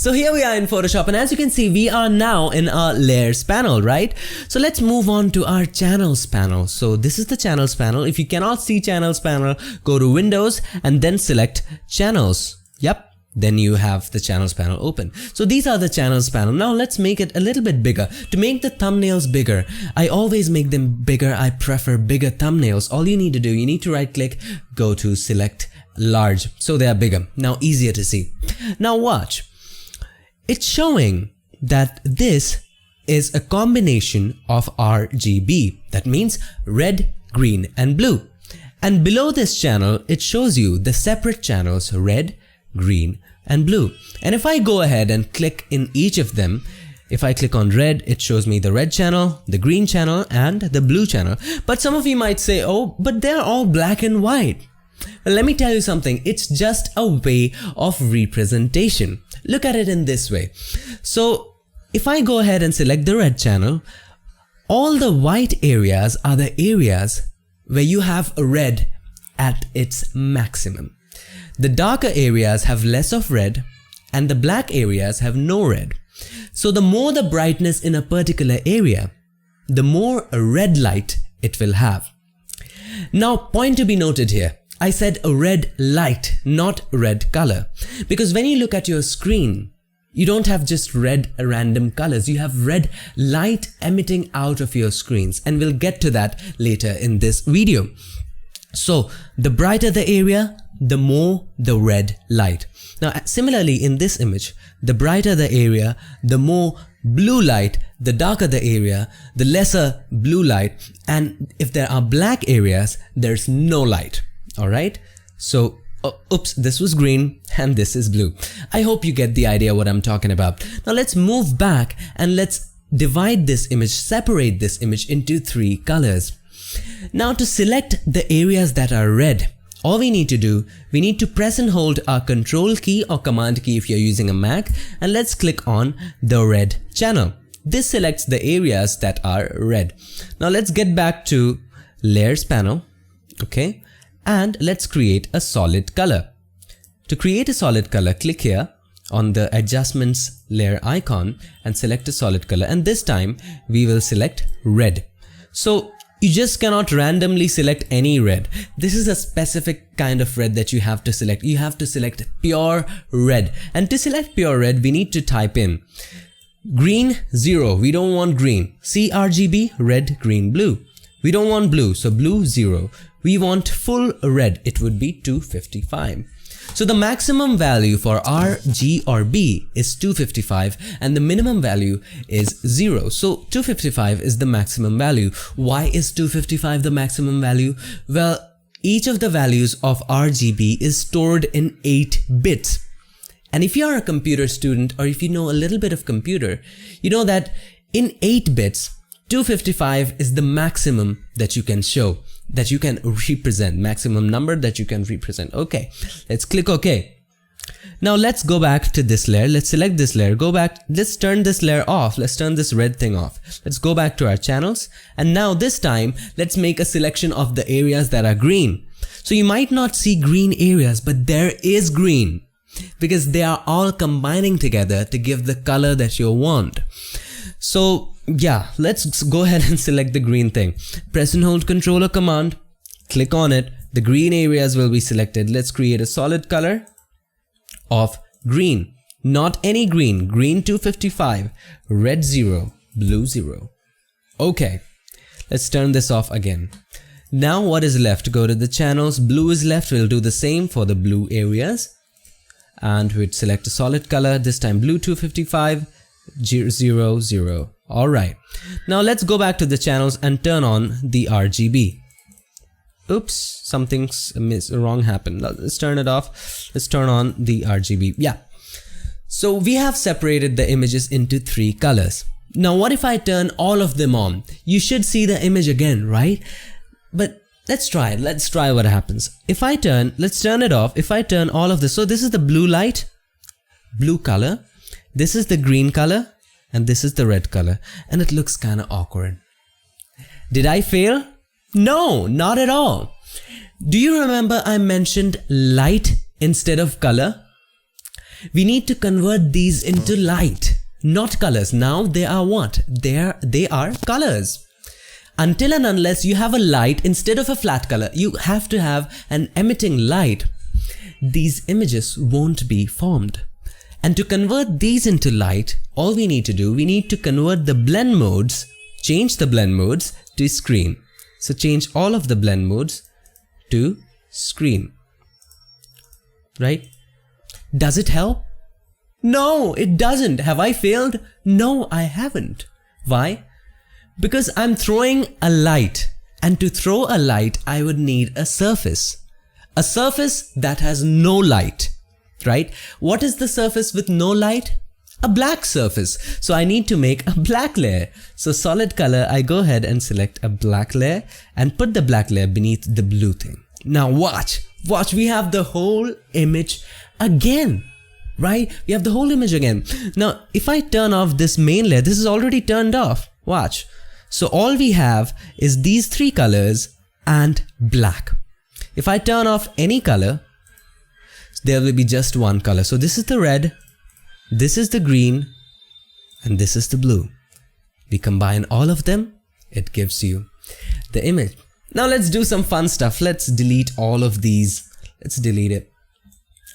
So here we are in Photoshop, and as you can see, we are now in our layers panel, right? So let's move on to our channels panel. So this is the channels panel. If you cannot see channels panel, go to Windows and then select channels. Yep. Then you have the channels panel open. So these are the channels panel. Now let's make it a little bit bigger. To make the thumbnails bigger, I always make them bigger. I prefer bigger thumbnails. All you need to do, you need to right click, go to select large. So they are bigger. Now easier to see. Now watch. It's showing that this is a combination of RGB. That means red, green, and blue. And below this channel, it shows you the separate channels red, green, and blue. And if I go ahead and click in each of them, if I click on red, it shows me the red channel, the green channel, and the blue channel. But some of you might say, oh, but they're all black and white. Well, let me tell you something. It's just a way of representation. Look at it in this way. So if I go ahead and select the red channel, all the white areas are the areas where you have red at its maximum. The darker areas have less of red, and the black areas have no red. So the more the brightness in a particular area, the more red light it will have. Now, point to be noted here. I said a red light, not red color. Because when you look at your screen, you don't have just red random colors. You have red light emitting out of your screens. And we'll get to that later in this video. So the brighter the area, the more the red light. Now, similarly in this image, the brighter the area, the more blue light, the darker the area, the lesser blue light. And if there are black areas, there's no light. Alright, so oops, this was green and this is blue. I hope you get the idea what I'm talking about. Now let's move back and let's divide this image, separate this image into three colors. Now to select the areas that are red, all we need to do, we need to press and hold our control key or command key if you're using a Mac, and let's click on the red channel. This selects the areas that are red. Now let's get back to layers panel, okay? And let's create a solid color. To create a solid color, click here on the adjustments layer icon and select a solid color. And this time we will select red. So you just cannot randomly select any red. This is a specific kind of red that you have to select. You have to select pure red. And to select pure red, we need to type in green 0. We don't want green. CRGB, red, green, blue. We don't want blue, so blue 0. We want full red, it would be 255. So the maximum value for R, G or B is 255 and the minimum value is 0. So 255 is the maximum value. Why is 255 the maximum value? Well, each of the values of RGB is stored in 8 bits. And if you are a computer student or if you know a little bit of computer, you know that in 8 bits, 255 is the maximum that you can show, that you can represent, maximum number that you can represent. Okay, let's click OK. Now let's go back to this layer. Let's select this layer, go back. Let's turn this layer off. Let's turn this red thing off. Let's go back to our channels. And now this time, let's make a selection of the areas that are green. So you might not see green areas, but there is green because they are all combining together to give the color that you want. So yeah, let's go ahead and select the green thing. Press and hold Ctrl or Command, click on it. The green areas will be selected. Let's create a solid color of green. Not any green. Green 255, red 0, blue 0. Okay, let's turn this off again. Now what is left? Go to the channels. Blue is left. We'll do the same for the blue areas. And we'd select a solid color. This time blue 255, 0, 0. Alright. Now let's go back to the channels and turn on the RGB. Oops, something's wrong happened. Let's turn it off. Let's turn on the RGB. Yeah. So we have separated the images into 3 colors. Now what if I turn all of them on? You should see the image again, right? But let's try it. Let's try what happens. If I turn, let's turn it off. If I turn all of this, so this is the blue light, blue color. This is the green color and this is the red color. And it looks kind of awkward. Did I fail? No, not at all. Do you remember I mentioned light instead of color? We need to convert these into light, not colors. Now they are what? They are colors. Until and unless you have a light instead of a flat color, you have to have an emitting light. These images won't be formed. And to convert these into light, all we need to do, we need to convert the blend modes, change the blend modes to screen. So change all of the blend modes to screen. Right? Does it help? No, it doesn't. Have I failed? No, I haven't. Why? Because I'm throwing a light. And to throw a light, I would need a surface. A surface that has no light. Right? What is the surface with no light? A black surface. So I need to make a black layer. So solid color, I go ahead and select a black layer and put the black layer beneath the blue thing. Now watch, we have the whole image again, right? We have the whole image again. Now, if I turn off this main layer, this is already turned off. Watch. So all we have is these 3 colors and black. If I turn off any color, there will be just one color. So this is the red, this is the green, and this is the blue. We combine all of them, it gives you the image. Now let's do some fun stuff. Let's delete all of these. Let's delete it.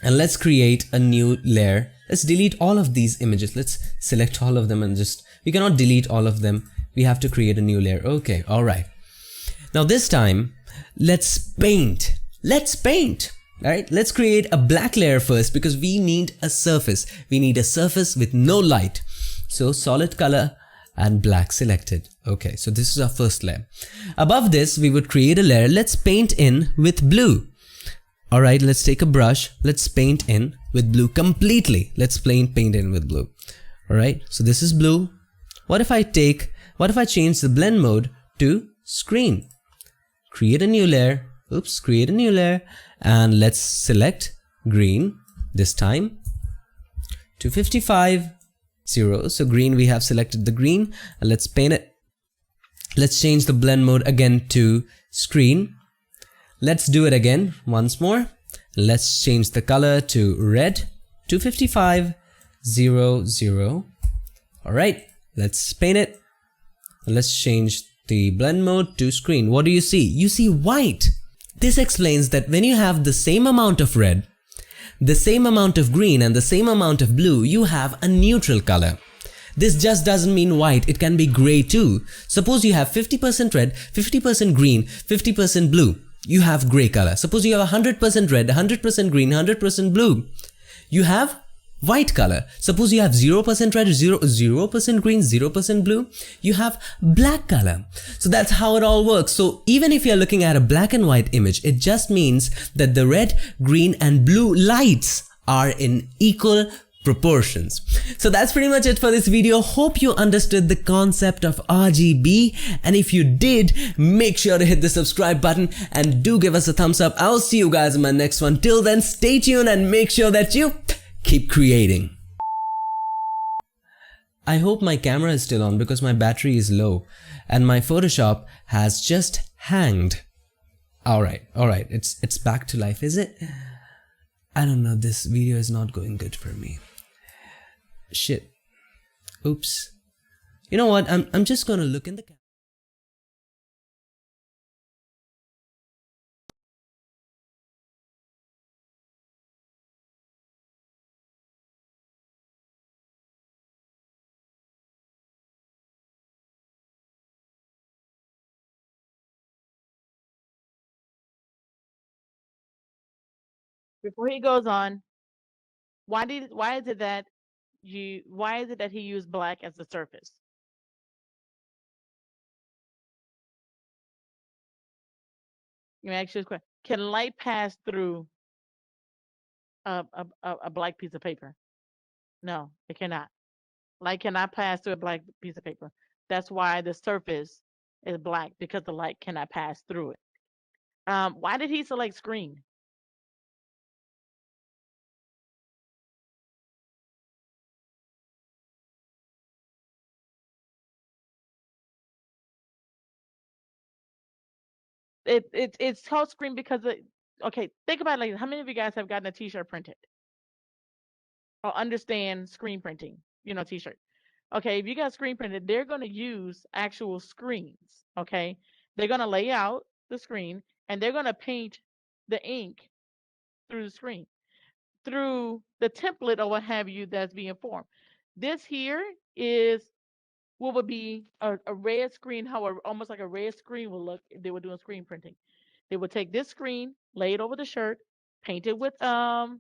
And let's create a new layer. Let's delete all of these images. Let's select all of them and we cannot delete all of them. We have to create a new layer. Okay, alright. Now this time, let's paint. Let's paint. Alright, let's create a black layer first because we need a surface. We need a surface with no light. So solid color and black selected. Okay, so this is our first layer. Above this, we would create a layer. Let's paint in with blue. Alright, let's take a brush. Let's paint in with blue completely. Let's paint in with blue. Alright, so this is blue. What if I change the blend mode to screen? Create a new layer. Oops, create a new layer. And let's select green this time. 255, 0. So green, we have selected the green. And let's paint it. Let's change the blend mode again to screen. Let's do it again once more. Let's change the color to red. 255, 0, 0. Alright, let's paint it. Let's change the blend mode to screen. What do you see? You see white. This explains that when you have the same amount of red, the same amount of green and the same amount of blue, you have a neutral color. This just doesn't mean white, it can be gray too. Suppose you have 50% red, 50% green, 50% blue. You have gray color. Suppose you have 100% red, 100% green, 100% blue. You have white color. Suppose you have 0% red, 0% green, 0% blue, you have black color. So that's how it all works. So even if you're looking at a black and white image, it just means that the red, green and blue lights are in equal proportions. So that's pretty much it for this video. Hope you understood the concept of RGB, and if you did, make sure to hit the subscribe button and do give us a thumbs up. I'll see you guys in my next one. Till then, stay tuned and make sure that you keep creating. I hope my camera is still on because my battery is low and my Photoshop has just hanged. All right. It's back to life, is it? I don't know. This video is not going good for me. Shit. Oops. You know what? I'm just gonna look in the camera. Before he goes on, why is it that he used black as the surface? You may ask you this question: can light pass through a black piece of paper? No, it cannot. Light cannot pass through a black piece of paper. That's why the surface is black, because the light cannot pass through it. Why did he select screen? It's called screen because okay, think about it like, how many of you guys have gotten a t-shirt printed or understand screen printing, t-shirt? Okay, if you got screen printed, they're going to use actual screens. Okay, they're going to lay out the screen and they're going to paint the ink through the screen, through the template or what have you that's being formed. This here is what would be a red screen, almost like a red screen would look if they were doing screen printing. They would take this screen, lay it over the shirt, paint it with red,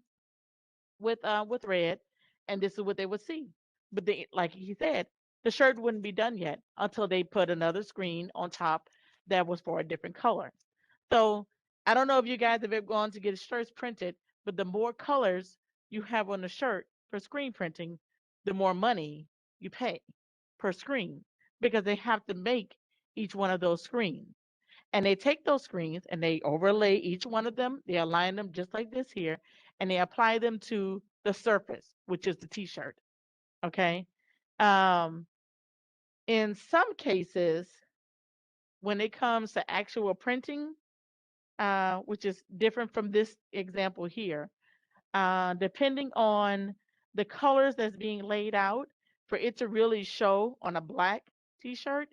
and this is what they would see. But like he said, the shirt wouldn't be done yet until they put another screen on top that was for a different color. So I don't know if you guys have ever gone to get shirts printed, but the more colors you have on the shirt for screen printing, the more money you pay per screen, because they have to make each one of those screens. And they take those screens and they overlay each one of them. They align them just like this here, and they apply them to the surface, which is the t-shirt. Okay. In some cases, when it comes to actual printing, which is different from this example here, depending on the colors that's being laid out, for it to really show on a black t-shirt,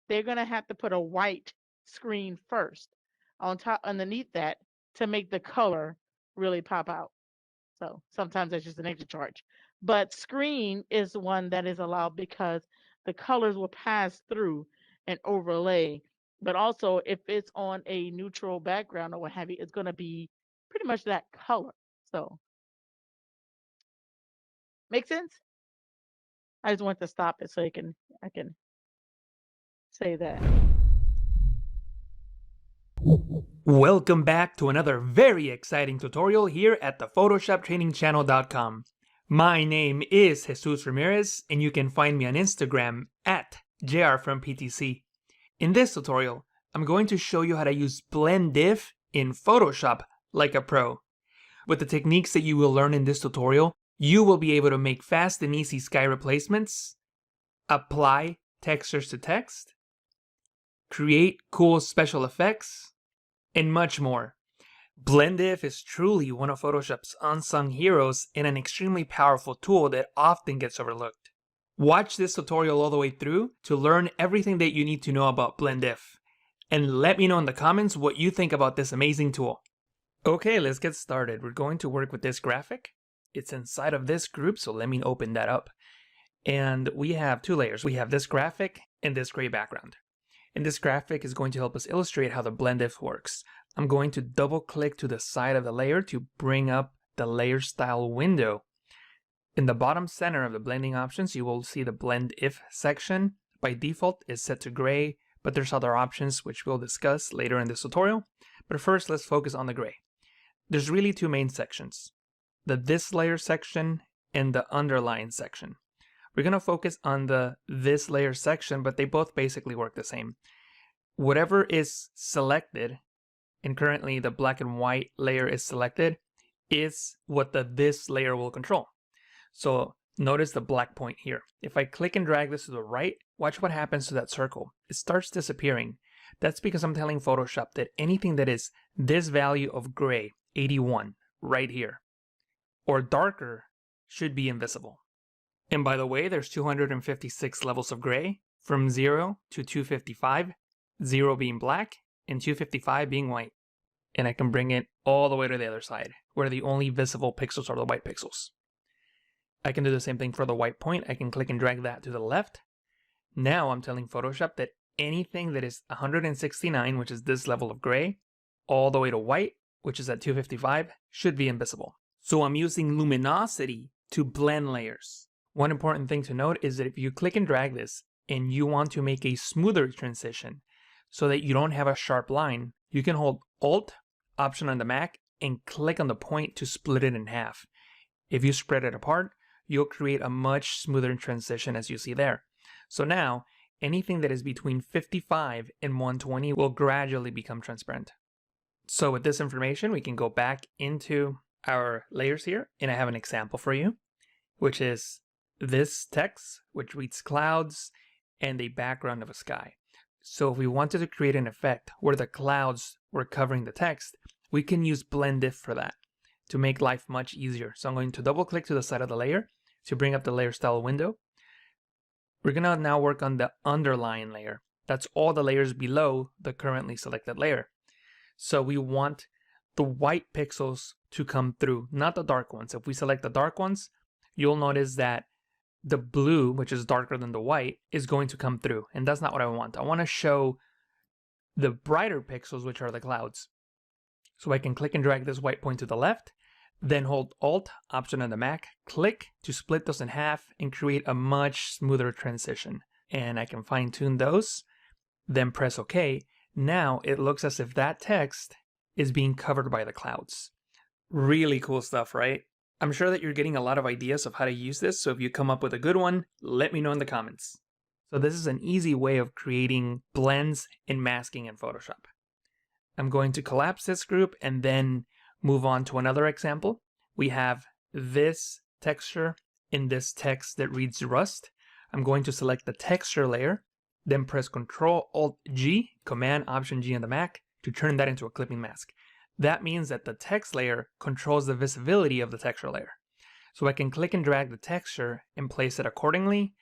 they're going to have to put a white screen first on top underneath that to make the color really pop out. So sometimes that's just an extra charge. But screen is one that is allowed because the colors will pass through and overlay. But also, if it's on a neutral background or what have you, it's going to be pretty much that color. So, make sense? I just want to stop it so I can say that. Welcome back to another very exciting tutorial here at the PhotoshopTrainingChannel.com. My name is Jesus Ramirez, and you can find me on Instagram at JRFromPTC. In this tutorial, I'm going to show you how to use Blend Diff in Photoshop like a pro. With the techniques that you will learn in this tutorial, you will be able to make fast and easy sky replacements, apply textures to text, create cool special effects, and much more. Blend Diff is truly one of Photoshop's unsung heroes and an extremely powerful tool that often gets overlooked. Watch this tutorial all the way through to learn everything that you need to know about Blend Diff, and let me know in the comments what you think about this amazing tool. Okay, let's get started. We're going to work with this graphic. It's inside of this group, so let me open that up. And we have two layers. We have this graphic and this gray background. And this graphic is going to help us illustrate how the Blend Diff works. I'm going to double click to the side of the layer to bring up the layer style window. In the bottom center of the blending options, you will see the Blend If section. By default, it's set to gray, but there's other options which we'll discuss later in this tutorial. But first, let's focus on the gray. There's really two main sections, the This Layer section and the Underline section. We're going to focus on the This Layer section, but they both basically work the same. Whatever is selected, and currently the black and white layer is selected, is what the This layer will control. So notice the black point here. If I click and drag this to the right, watch what happens to that circle. It starts disappearing. That's because I'm telling Photoshop that anything that is this value of gray, 81, right here, or darker, should be invisible. And by the way, there's 256 levels of gray, from 0 to 255, 0 being black, and 255 being white. And I can bring it all the way to the other side, where the only visible pixels are the white pixels. I can do the same thing for the white point. I can click and drag that to the left. Now I'm telling Photoshop that anything that is 169, which is this level of gray, all the way to white, which is at 255, should be invisible. So I'm using luminosity to blend layers. One important thing to note is that if you click and drag this and you want to make a smoother transition so that you don't have a sharp line, you can hold Alt, Option on the Mac, and click on the point to split it in half. If you spread it apart, you'll create a much smoother transition as you see there. So now, anything that is between 55 and 120 will gradually become transparent. So with this information, we can go back into our layers here, and I have an example for you, which is this text, which reads clouds and a background of a sky. So if we wanted to create an effect where the clouds were covering the text, we can use Blend If for that to make life much easier. So I'm going to double click to the side of the layer to bring up the layer style window. We're going to now work on the underlying layer. That's all the layers below the currently selected layer. So we want the white pixels to come through, not the dark ones. If we select the dark ones, you'll notice that the blue, which is darker than the white, is going to come through. And that's not what I want. I want to show the brighter pixels, which are the clouds. So I can click and drag this white point to the left, then hold Alt, Option on the Mac, click to split those in half and create a much smoother transition. And I can fine tune those, then press OK. Now it looks as if that text is being covered by the clouds. Really cool stuff, right? I'm sure that you're getting a lot of ideas of how to use this, so if you come up with a good one, let me know in the comments. So this is an easy way of creating blends and masking in Photoshop. I'm going to collapse this group and then move on to another example. We have this texture in this text that reads Rust. I'm going to select the texture layer, then press Ctrl-Alt-G, Command-Option-G on the Mac to turn that into a clipping mask. That means that the text layer controls the visibility of the texture layer. So I can click and drag the texture and place it accordingly.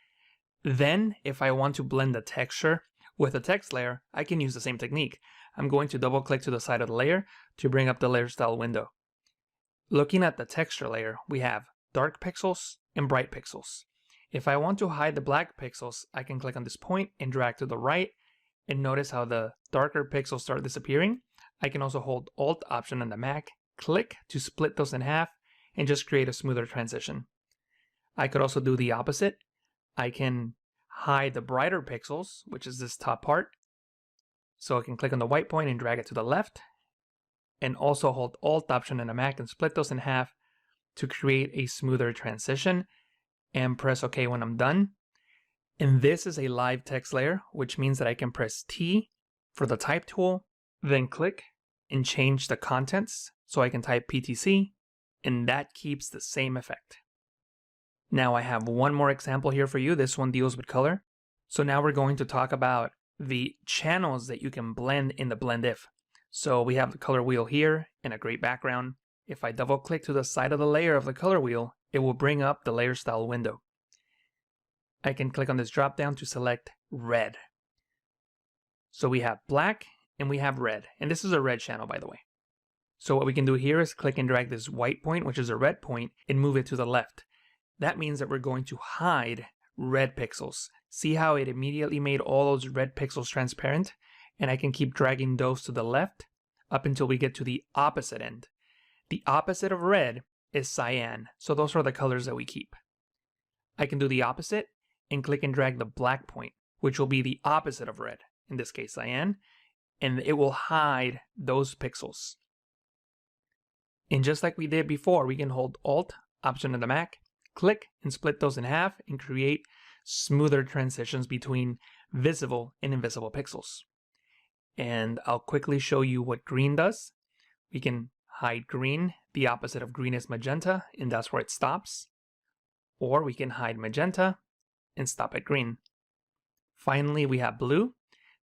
Then, if I want to blend the texture with the text layer, I can use the same technique. I'm going to double click to the side of the layer to bring up the layer style window. Looking at the texture layer, we have dark pixels and bright pixels. If I want to hide the black pixels, I can click on this point and drag to the right, and notice how the darker pixels start disappearing. I can also hold Alt, Option on the Mac, click to split those in half, and just create a smoother transition. I could also do the opposite. I can hide the brighter pixels, which is this top part. So I can click on the white point and drag it to the left, and also hold Alt, Option on the Mac and split those in half to create a smoother transition, and press OK when I'm done. And this is a live text layer, which means that I can press T for the type tool, then click and change the contents. So I can type PTC, and that keeps the same effect. Now I have one more example here for you. This one deals with color. So now we're going to talk about the channels that you can blend in the Blend If. So we have the color wheel here and a great background. If I double click to the side of the layer of the color wheel, it will bring up the layer style window. I can click on this drop down to select red. So we have black and we have red, and this is a red channel, by the way. So what we can do here is click and drag this white point, which is a red point, and move it to the left. That means that we're going to hide red pixels. See how it immediately made all those red pixels transparent? And I can keep dragging those to the left up until we get to the opposite end. The opposite of red is cyan, so those are the colors that we keep. I can do the opposite and click and drag the black point, which will be the opposite of red, in this case cyan, and it will hide those pixels. And just like we did before, we can hold Alt, Option on the Mac, click and split those in half and create smoother transitions between visible and invisible pixels. And I'll quickly show you what green does. We can hide green. The opposite of green is magenta, and that's where it stops. Or we can hide magenta and stop at green. Finally, we have blue.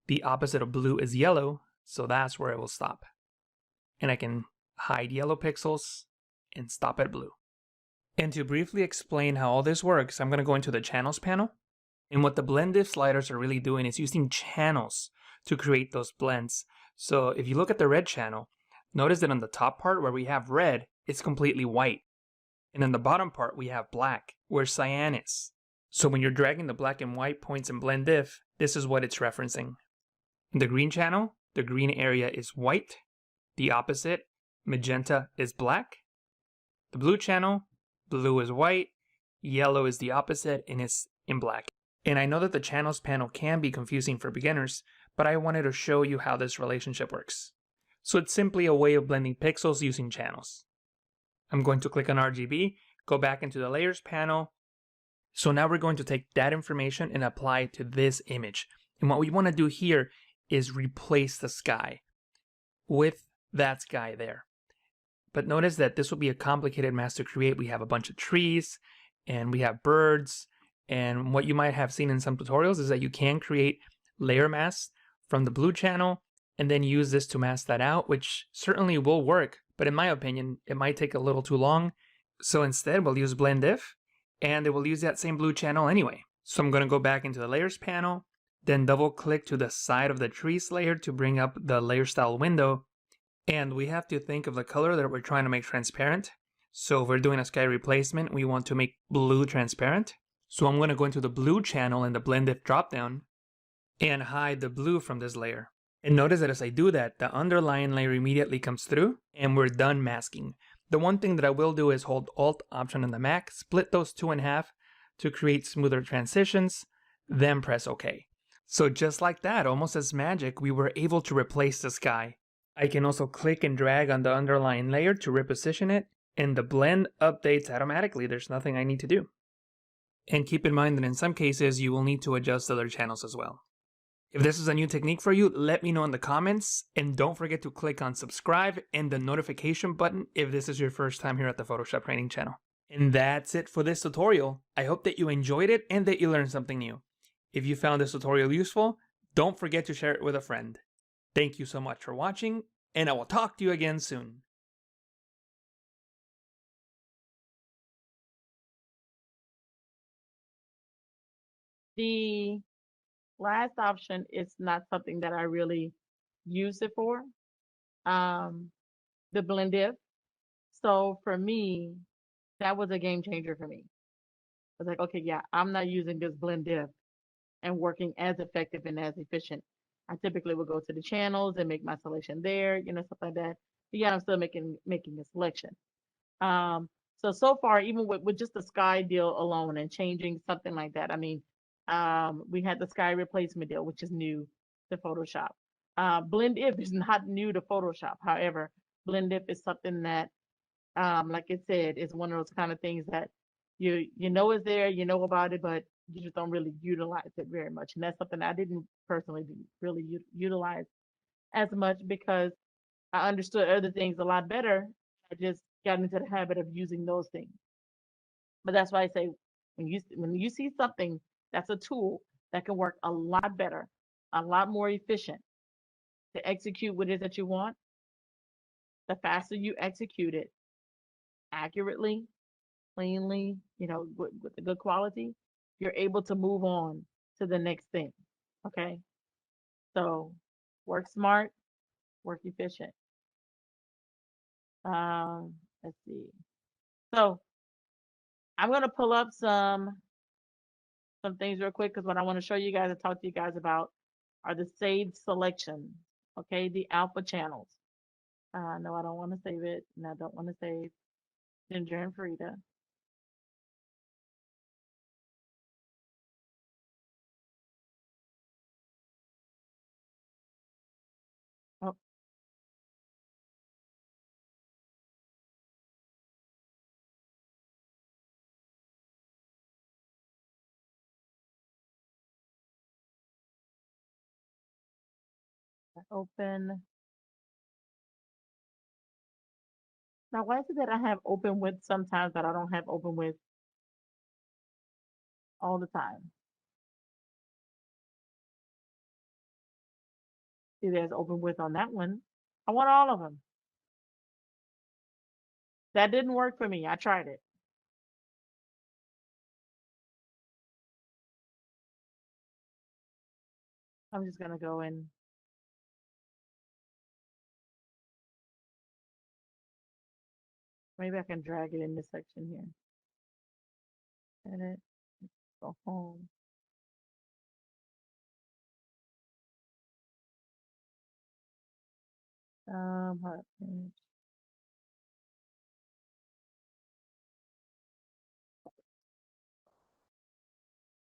The opposite of blue is yellow, so that's where it will stop. And I can hide yellow pixels and stop at blue. And to briefly explain how all this works, I'm going to go into the channels panel. And what the blend diff sliders are really doing is using channels to create those blends. So if you look at the red channel, notice that on the top part where we have red, it's completely white. And in the bottom part, we have black, where cyan is. So when you're dragging the black and white points in blend diff, this is what it's referencing. In the green channel, the green area is white. The opposite, magenta, is black. The blue channel, blue is white. Yellow is the opposite and it's in black. And I know that the channels panel can be confusing for beginners, but I wanted to show you how this relationship works. So it's simply a way of blending pixels using channels. I'm going to click on RGB, go back into the layers panel. So now we're going to take that information and apply it to this image. And what we want to do here is replace the sky with that sky there. But notice that this will be a complicated mask to create. We have a bunch of trees and we have birds. And what you might have seen in some tutorials is that you can create layer masks from the blue channel and then use this to mask that out, which certainly will work. But in my opinion, it might take a little too long. So instead, we'll use blend diff and it will use that same blue channel anyway. So I'm going to go back into the layers panel, then double click to the side of the trees layer to bring up the layer style window. And we have to think of the color that we're trying to make transparent. So if we're doing a sky replacement, we want to make blue transparent. So I'm going to go into the blue channel in the blend diff dropdown and hide the blue from this layer. And notice that as I do that, the underlying layer immediately comes through and we're done masking. The one thing that I will do is hold Alt Option on the Mac, split those two in half to create smoother transitions, then press OK. So just like that, almost as magic, we were able to replace the sky. I can also click and drag on the underlying layer to reposition it, and the blend updates automatically. There's nothing I need to do. And keep in mind that in some cases, you will need to adjust other channels as well. If this is a new technique for you, let me know in the comments, and don't forget to click on subscribe and the notification button if this is your first time here at the Photoshop Training channel. And that's it for this tutorial. I hope that you enjoyed it and that you learned something new. If you found this tutorial useful, don't forget to share it with a friend. Thank you so much for watching, and I will talk to you again soon. The last option is not something that I really use it for, the blend diff. So for me, that was a game changer for me. I was like, okay, yeah, I'm not using this blend diff and working as effective and as efficient. I typically would go to the channels and make my selection there, stuff like that. But yeah, I'm still making a selection. So far, even with just the sky deal alone and changing something like that, I mean, we had the sky replacement deal, which is new to Photoshop. Blend diff is not new to Photoshop. However, blend diff is something that, like I said, is one of those kind of things that you know is there, you know about it, but you just don't really utilize it very much. And that's something I didn't personally really utilize as much because I understood other things a lot better. I just got into the habit of using those things. But that's why I say when you see something that's a tool that can work a lot better, a lot more efficient to execute what it is that you want, the faster you execute it accurately, cleanly, with a good quality, you're able to move on to the next thing. Okay. So work smart, work efficient. Let's see. So I'm going to pull up some things real quick because what I want to show you guys and talk to you guys about are the saved selections. Okay. The alpha channels. No, I don't want to save it. And I don't want to save Ginger and Frida. Oh, open. Now, why is it that I have open with sometimes, but I don't have open with all the time? See, there's open width on that one. I want all of them. That didn't work for me. I tried it. I'm just gonna go in. Maybe I can drag it in this section here. Edit, go home. Hot page.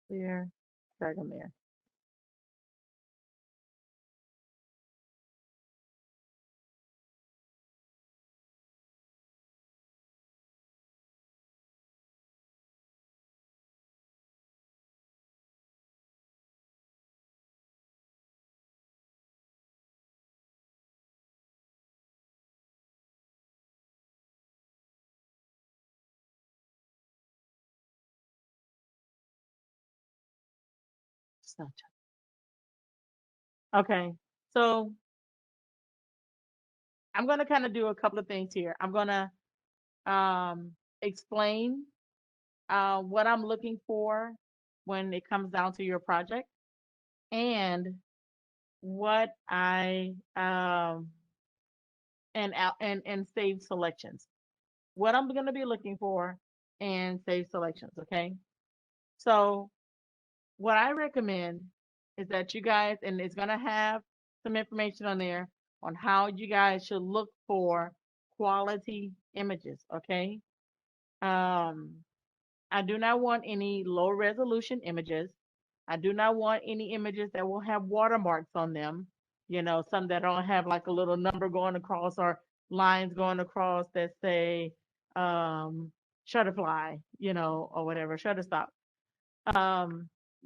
Clear, drag them there. Snapchat. Okay, so I'm gonna kind of do a couple of things here. I'm gonna explain what I'm looking for when it comes down to your project, and what I and save selections. What I'm going to be looking for and save selections. Okay, so what I recommend is that you guys, and it's going to have some information on there on how you guys should look for quality images. Okay, I do not want any low resolution images. I do not want any images that will have watermarks on them. You know, some that don't have like a little number going across or lines going across that say Shutterfly, you know, or whatever, Shutterstock.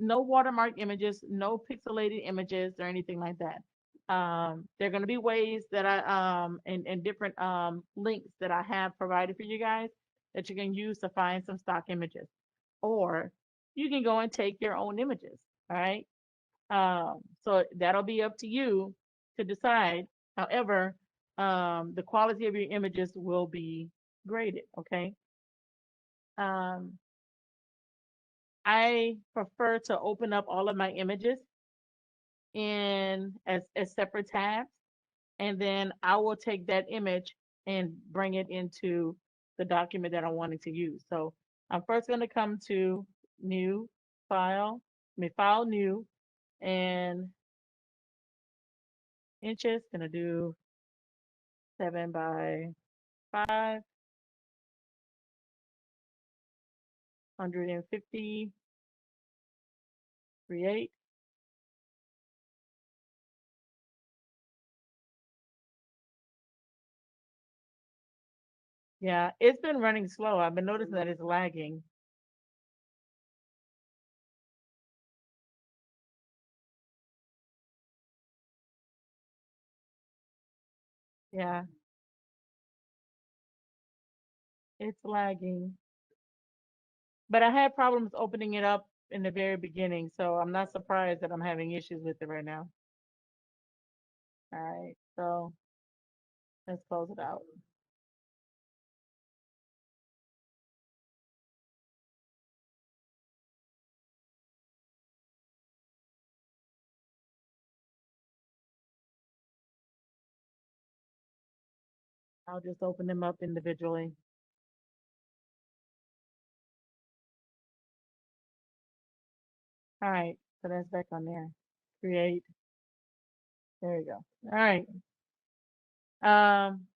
No watermark images, no pixelated images or anything like that. There are going to be ways that and different links that I have provided for you guys that you can use to find some stock images, or you can go and take your own images. All right. So that'll be up to you to decide. However, the quality of your images will be graded. Okay. Um, I prefer to open up all of my images in as separate tabs, and then I will take that image and bring it into the document that I'm wanting to use. So I'm first going to come to new file, file new, and inches, going to do 7 by 5, 150, create. Yeah, it's been running slow. I've been noticing that it's lagging. Yeah, it's lagging. But I had problems opening it up in the very beginning, so I'm not surprised that I'm having issues with it right now. All right, so let's close it out. I'll just open them up individually. All right, so that's back on there. Create. There you go. All right.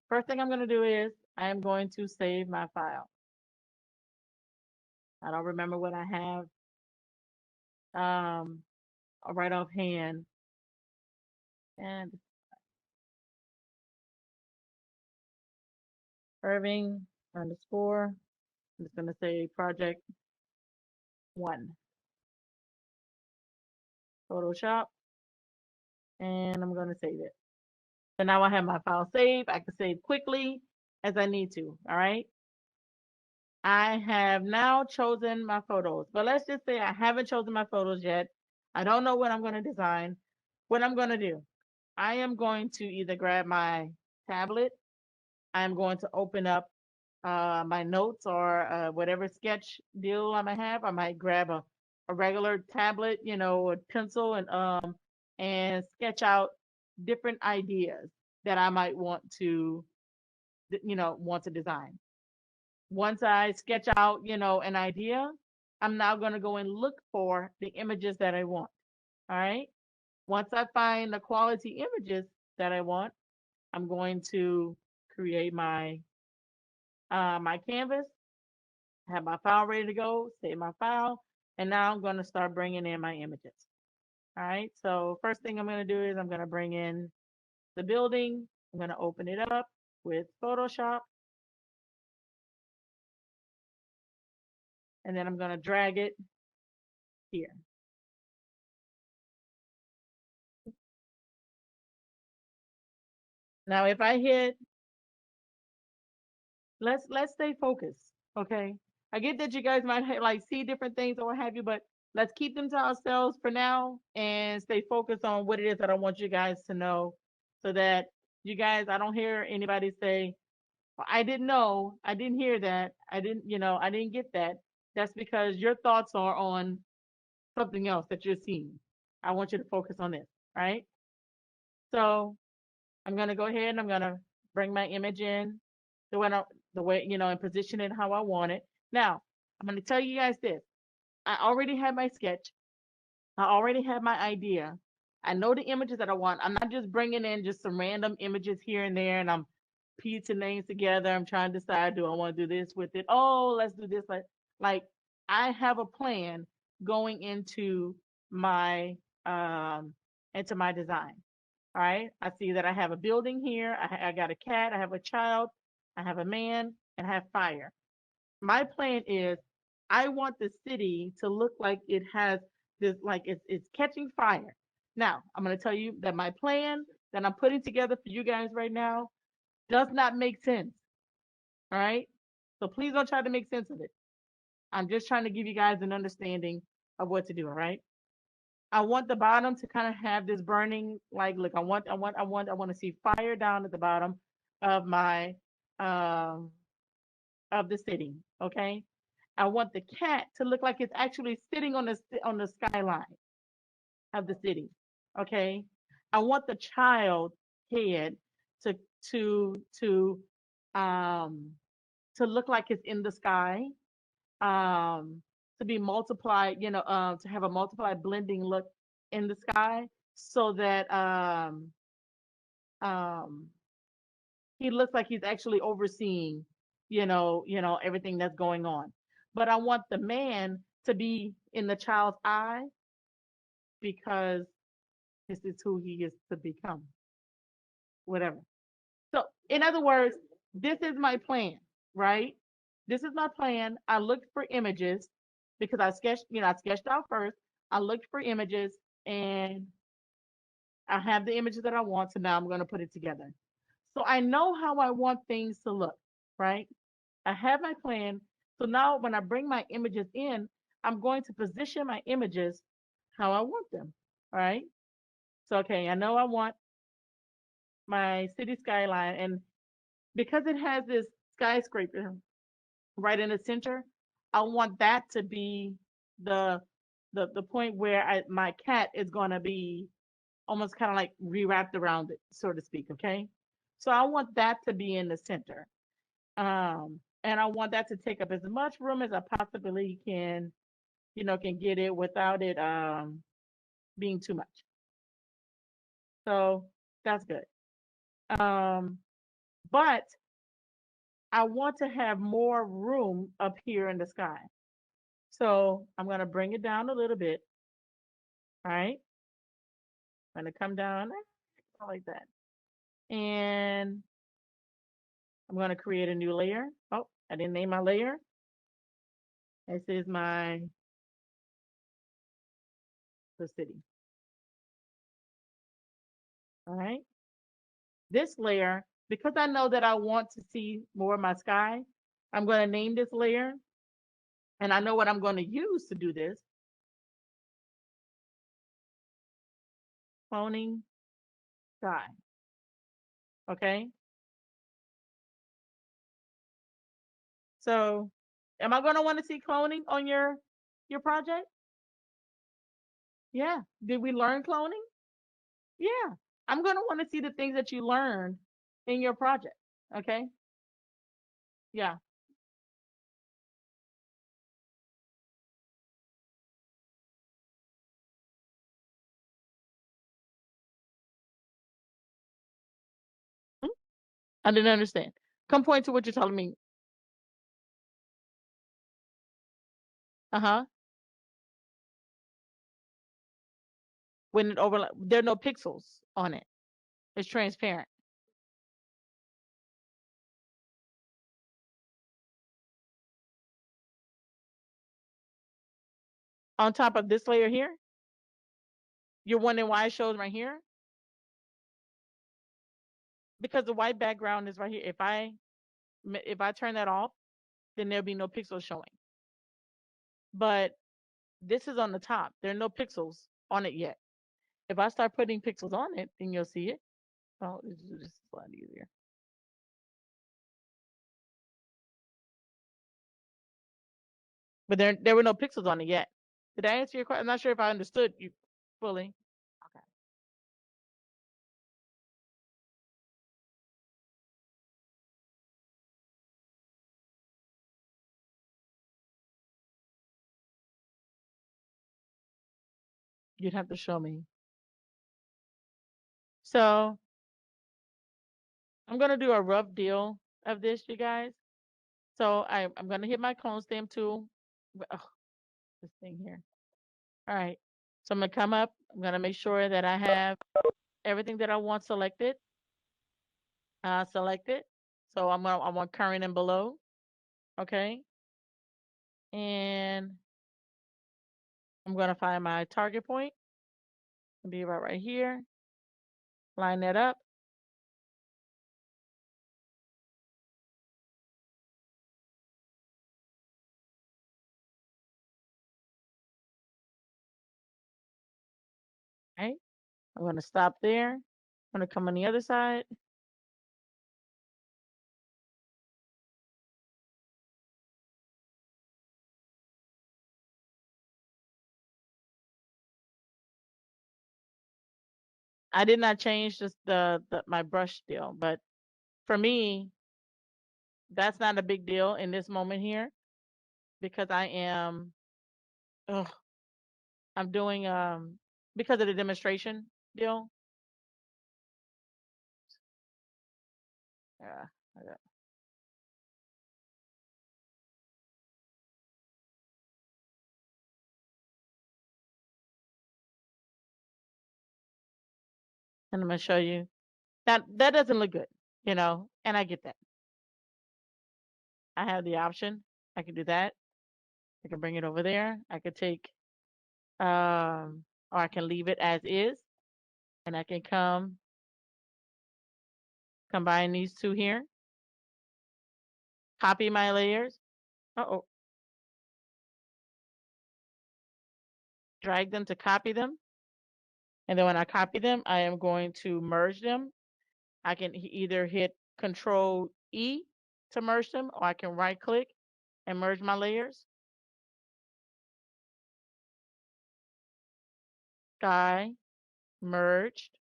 First thing I'm going to do is I am going to save my file. I don't remember what I have right offhand. And Irving underscore. I'm just going to say project 1. Photoshop. And I'm going to save it. So now I have my file saved. I can save quickly as I need to. All right. I have now chosen my photos, but let's just say I haven't chosen my photos yet. I don't know what I'm going to design. What I'm going to do, I am going to either grab my tablet. I'm going to open up my notes or whatever sketch deal I might have. I might grab a regular tablet, a pencil and sketch out different ideas that I might want to design. Once I sketch out, an idea, I'm now going to go and look for the images that I want. All right. Once I find the quality images that I want, I'm going to create my canvas, have my file ready to go, save my file, and now I'm going to start bringing in my images. All right. So first thing I'm going to do is I'm going to bring in the building. I'm going to open it up with Photoshop. And then I'm going to drag it here. Now, if I hit, let's stay focused, okay? I get that you guys might like see different things or what have you, but let's keep them to ourselves for now and stay focused on what it is that I want you guys to know, so that you guys, I don't hear anybody say, well, I didn't know, I didn't hear that, I didn't get that. That's because your thoughts are on something else that you're seeing. I want you to focus on this, right? So I'm gonna go ahead and I'm gonna bring my image in the way, and position it how I want it. Now, I'm gonna tell you guys this. I already have my sketch. I already have my idea. I know the images that I want. I'm not just bringing in just some random images here and there and I'm piecing names together. I'm trying to decide, do I want to do this with it? Oh, let's do this. Like I have a plan going my um into my design. All right. I see that I have a building here. I got a cat. I have a child. I have a man and I have fire. My plan is I want the city to look like it has this, like it's catching fire. Now, I'm going to tell you that my plan that I'm putting together for you guys right now does not make sense. All right. So please don't try to make sense of it. I'm just trying to give you guys an understanding of what to do. All right. I want the bottom to kind of have this burning, like, look, I want to see fire down at the bottom of my, um, of the city. Okay. I want the cat to look like it's actually sitting on the skyline of the city. Okay. I want the child head to, to, to, um, to look like it's in the sky, um, to be multiplied, to have a multiplied blending look in the sky so that um, he looks like he's actually overseeing, everything that's going on. But I want the man to be in the child's eye because this is who he is to become, whatever. So, in other words, this is my plan, right? This is my plan. I looked for images because I sketched out first. I looked for images and I have the images that I want. So now I'm going to put it together. So I know how I want things to look, right? I have my plan. So now when I bring my images in, I'm going to position my images how I want them, all right? So, okay, I know I want my city skyline. And because it has this skyscraper right in the center, I want that to be the the point where my cat is going to be almost kind of like rewrapped around it, so to speak. Okay, so I want that to be in the center, and I want that to take up as much room as I possibly can get it without it being too much. So that's good. But I want to have more room up here in the sky. So I'm going to bring it down a little bit. All right. I'm going to come down like that. And I'm going to create a new layer. Oh, I didn't name my layer. This is the city. All right. This layer, because I know that I want to see more of my sky, I'm going to name this layer. And I know what I'm going to use to do this. Cloning sky. Okay. So am I going to want to see cloning on your project? Yeah. Did we learn cloning? Yeah. I'm going to want to see the things that you learned in your project. Okay. Yeah. Hmm? I didn't understand. Come point to what you're telling me. Uh-huh. When it overlap, there are no pixels on it. It's transparent. On top of this layer here, you're wondering why it shows right here? Because the white background is right here. If I turn that off, then there'll be no pixels showing. But this is on the top. There are no pixels on it yet. If I start putting pixels on it, then you'll see it. Oh, this is a lot easier. But there were no pixels on it yet. Did I answer your question? I'm not sure if I understood you fully. Okay. You'd have to show me. So I'm gonna do a rough deal of this, you guys. So I'm gonna hit my clone stamp tool. Oh, this thing here. All right. So I'm gonna come up. I'm gonna make sure that I have everything that I want selected. Selected. So I want current and below. Okay. And I'm gonna find my target point. It'll be right here. Line that up. Okay. I'm gonna stop there. I'm gonna come on the other side. I did not change just my brush still, but for me, that's not a big deal in this moment here because ugh, I'm doing because of the demonstration deal. Yeah, yeah. And I'm gonna show you that doesn't look good, and I get that. I have the option. I can do that. I can bring it over there. I could take or I can leave it as is, and I can combine these two here. Copy my layers. Uh-oh. Drag them to copy them. And then when I copy them, I am going to merge them. I can either hit Control E to merge them, or I can right click and merge my layers. Sky, merged,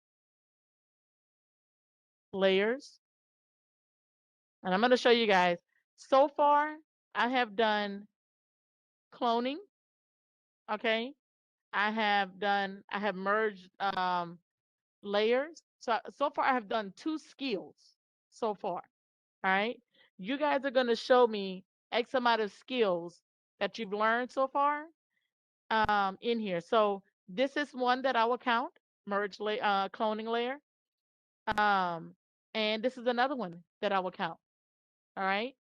layers. And I'm going to show you guys. So far, I have done cloning. Okay. I have merged layers. So far I have done 2 skills so far. All right. You guys are going to show me X amount of skills that you've learned so far in here. So this is one that I will count, cloning layer. And this is another one that I will count. All right.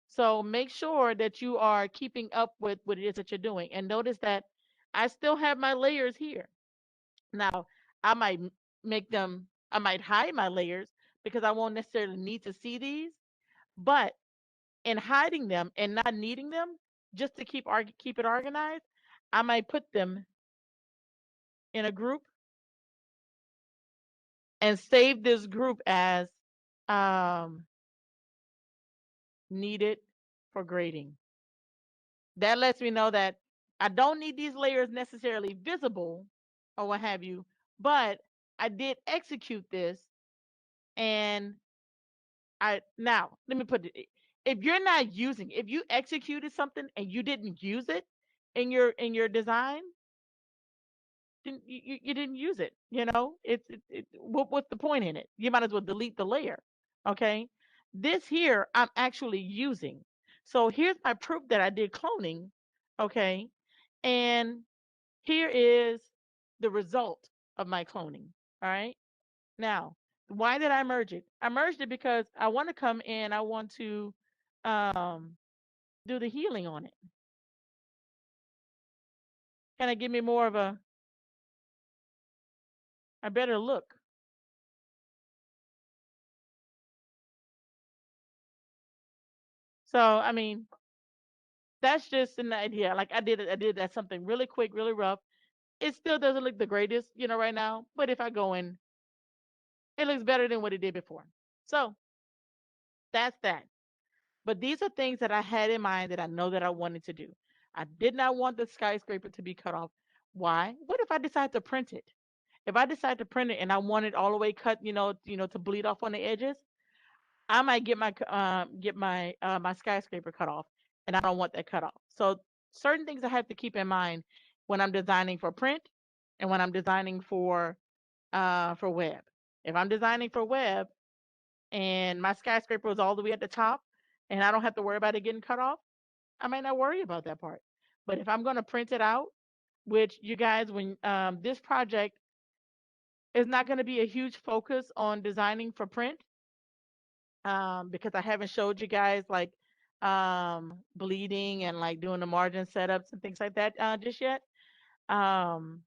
So make sure that you are keeping up with what it is that you're doing. And notice that I still have my layers here. Now, I might I might hide my layers because I won't necessarily need to see these. But in hiding them and not needing them, just to keep it organized, I might put them in a group and save this group as needed for grading. That lets me know that I don't need these layers necessarily visible or what have you, but I did execute this. And now let me put it, if you're not using, if you executed something and you didn't use it in your design, then you didn't use it. What's the point in it? You might as well delete the layer. Okay, this here I'm actually using. So here's my proof that I did cloning. Okay, and here is the result of my cloning. All right, now why did I merge it? I merged it because I want to come in, I want to do the healing on it. Kind of give me more of a better look. So I mean, that's just an idea. Like I did that something really quick, really rough. It still doesn't look the greatest, right now. But if I go in, it looks better than what it did before. So that's that. But these are things that I had in mind that I know that I wanted to do. I did not want the skyscraper to be cut off. Why? What if I decide to print it? If I decide to print it and I want it all the way cut, to bleed off on the edges, I might get my skyscraper cut off, and I don't want that cut off. So certain things I have to keep in mind when I'm designing for print and when I'm designing for web. If I'm designing for web and my skyscraper is all the way at the top and I don't have to worry about it getting cut off, I might not worry about that part. But if I'm going to print it out, which you guys, when this project is not going to be a huge focus on designing for print, because I haven't showed you guys like bleeding and like doing the margin setups and things like that just yet. Um,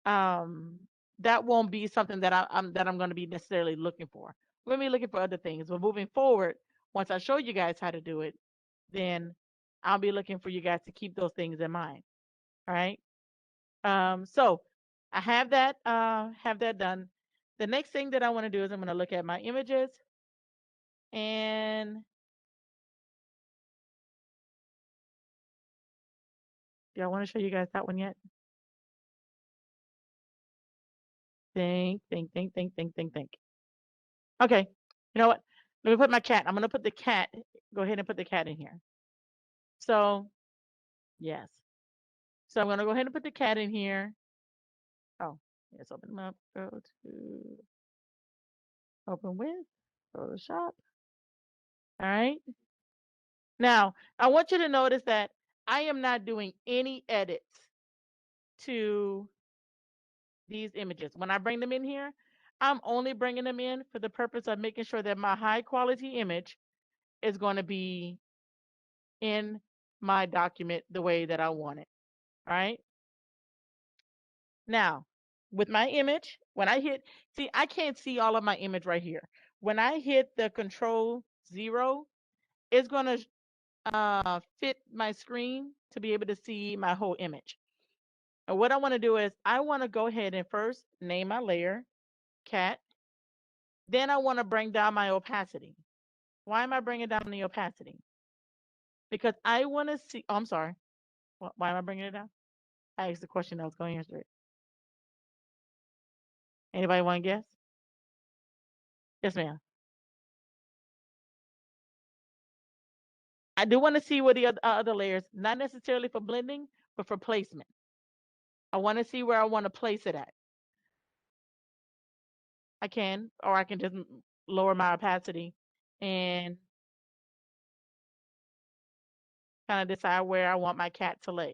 that won't be something that I'm going to be necessarily looking for. We're going to be looking for other things. But moving forward, once I show you guys how to do it, then I'll be looking for you guys to keep those things in mind. All right. So I have that done. The next thing that I want to do is I'm going to look at my images, and do I want to show you guys that one yet? Think. Okay. You know what? Let me put my cat. I'm going to put the cat. Go ahead and put the cat in here. So, yes. So I'm going to go ahead and put the cat in here. Oh, let's open them up. Go to open with Photoshop. All right. Now, I want you to notice that I am not doing any edits to these images. When I bring them in here, I'm only bringing them in for the purpose of making sure that my high quality image is going to be in my document the way that I want it. All right. Now, with my image, when I hit, see, I can't see all of my image right here. When I hit the Control-0, it's going to fit my screen to be able to see my whole image. And what I want to do is I want to go ahead and first name my layer, cat. Then I want to bring down my opacity. Why am I bringing down the opacity? Because I want to see, oh, I'm sorry. Why am I bringing it down? I asked the question, I was going to answer it. Anybody want to guess? Yes, ma'am. I do want to see what the other layers, not necessarily for blending, but for placement. I want to see where I want to place it at. I can, or I can just lower my opacity and kind of decide where I want my cat to lay.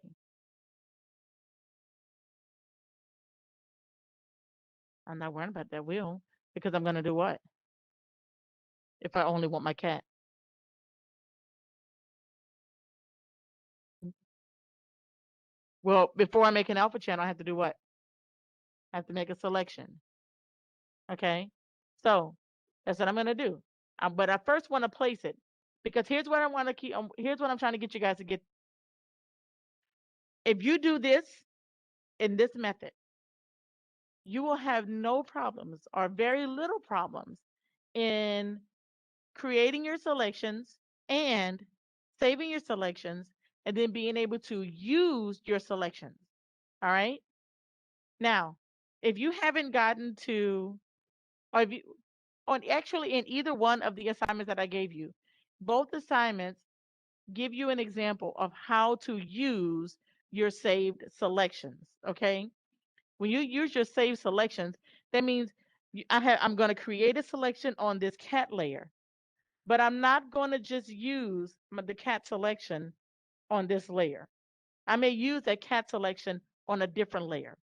I'm not worrying about that wheel because I'm going to do what? If I only want my cat. Well, before I make an alpha channel, I have to do what? I have to make a selection. Okay. So that's what I'm going to do. But I first want to place it because here's what I want to keep. Here's what I'm trying to get you guys to get. If you do this in this method, you will have no problems or very little problems in creating your selections and saving your selections and then being able to use your selections. All right. Now, if you haven't gotten to, or if you, on actually in either one of the assignments that I gave you, both assignments give you an example of how to use your saved selections. Okay. When you use your saved selections, that means I'm going to create a selection on this cat layer, but I'm not going to just use the cat selection on this layer. I may use that cat selection on a different layer.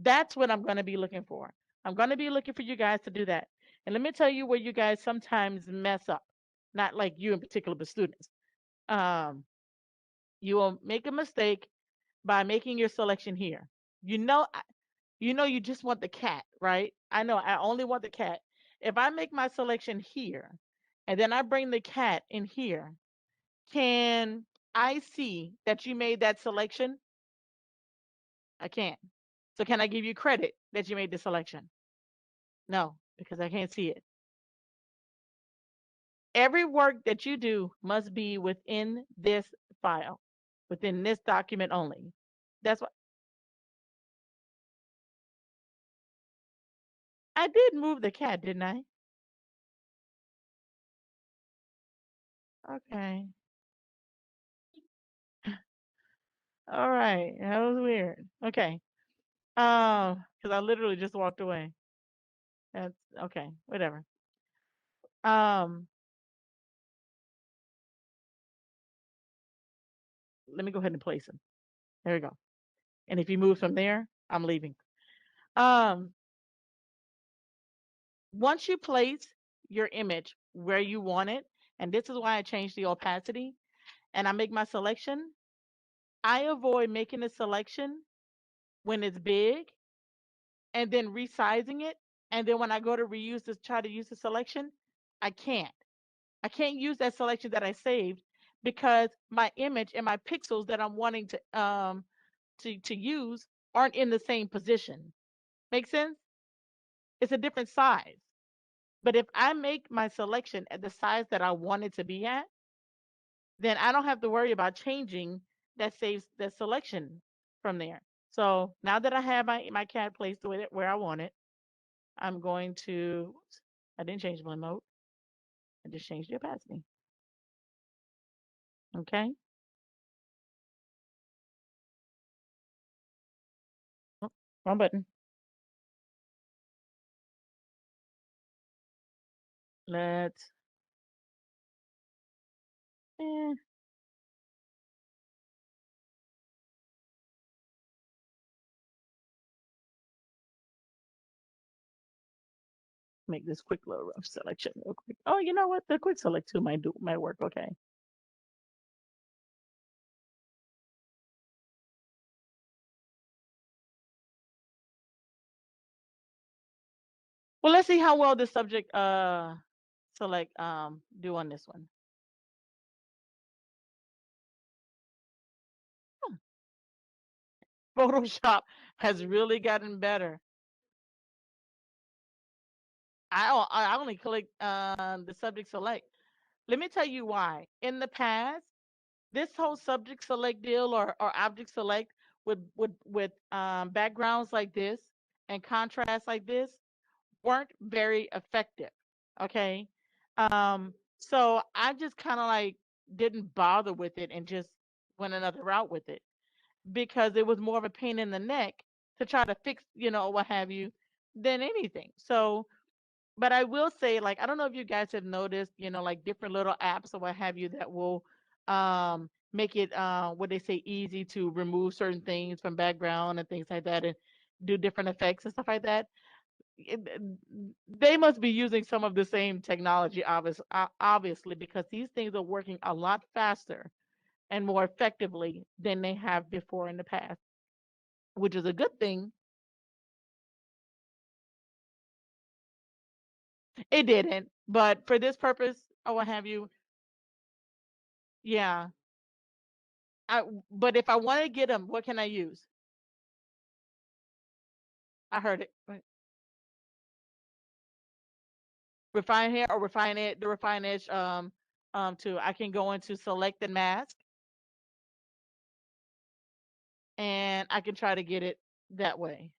That's what I'm going to be looking for. I'm going to be looking for you guys to do that. And let me tell you where you guys sometimes mess up. Not like you in particular, but students. Um, you will make a mistake by making your selection here. You know, you just want the cat, right? I know I only want the cat. If I make my selection here and then I bring the cat in here, can I see that you made that selection? I can't. So can I give you credit that you made the selection? No, because I can't see it. Every work that you do must be within this file, within this document only. That's what I did move the cat, didn't I? Okay. All right. That was weird. Okay. Because I literally just walked away. That's okay, whatever. Um, let me go ahead and place him. There we go. And if you move from there, I'm leaving. Um, once you place your image where you want it, and this is why I changed the opacity, and I make my selection, I avoid making a selection when it's big and then resizing it. And then when I go to reuse this, try to use the selection, I can't. I can't use that selection that I saved because my image and my pixels that I'm wanting to use aren't in the same position. Make sense? It's a different size. But if I make my selection at the size that I want it to be at, then I don't have to worry about changing that saves the selection from there. So now that I have my cat placed where I want it, I'm going to, oops, I didn't change blend mode. I just changed the opacity. Okay. Oh, wrong button. Let's, eh, make this quick little rough selection real quick. Oh, you know what? The quick select too might work. Okay. Well, let's see how well the subject select do on this one. Hmm. Photoshop has really gotten better. I only click the subject select. Let me tell you why. In the past, this whole subject select deal or object select with backgrounds like this and contrast like this weren't very effective. Okay. So I just kind of like didn't bother with it and just went another route with it because it was more of a pain in the neck to try to fix, what have you, than anything. So, but I will say, like, I don't know if you guys have noticed, like different little apps or what have you that will make it what they say easy to remove certain things from background and things like that and do different effects and stuff like that. They must be using some of the same technology, obviously, because these things are working a lot faster and more effectively than they have before in the past, which is a good thing. It didn't, but for this purpose or what have you, yeah. But if I want to get them, what can I use? I heard it. Wait. Refine hair or refine it, the refine edge too. I can go into select and mask, and I can try to get it that way.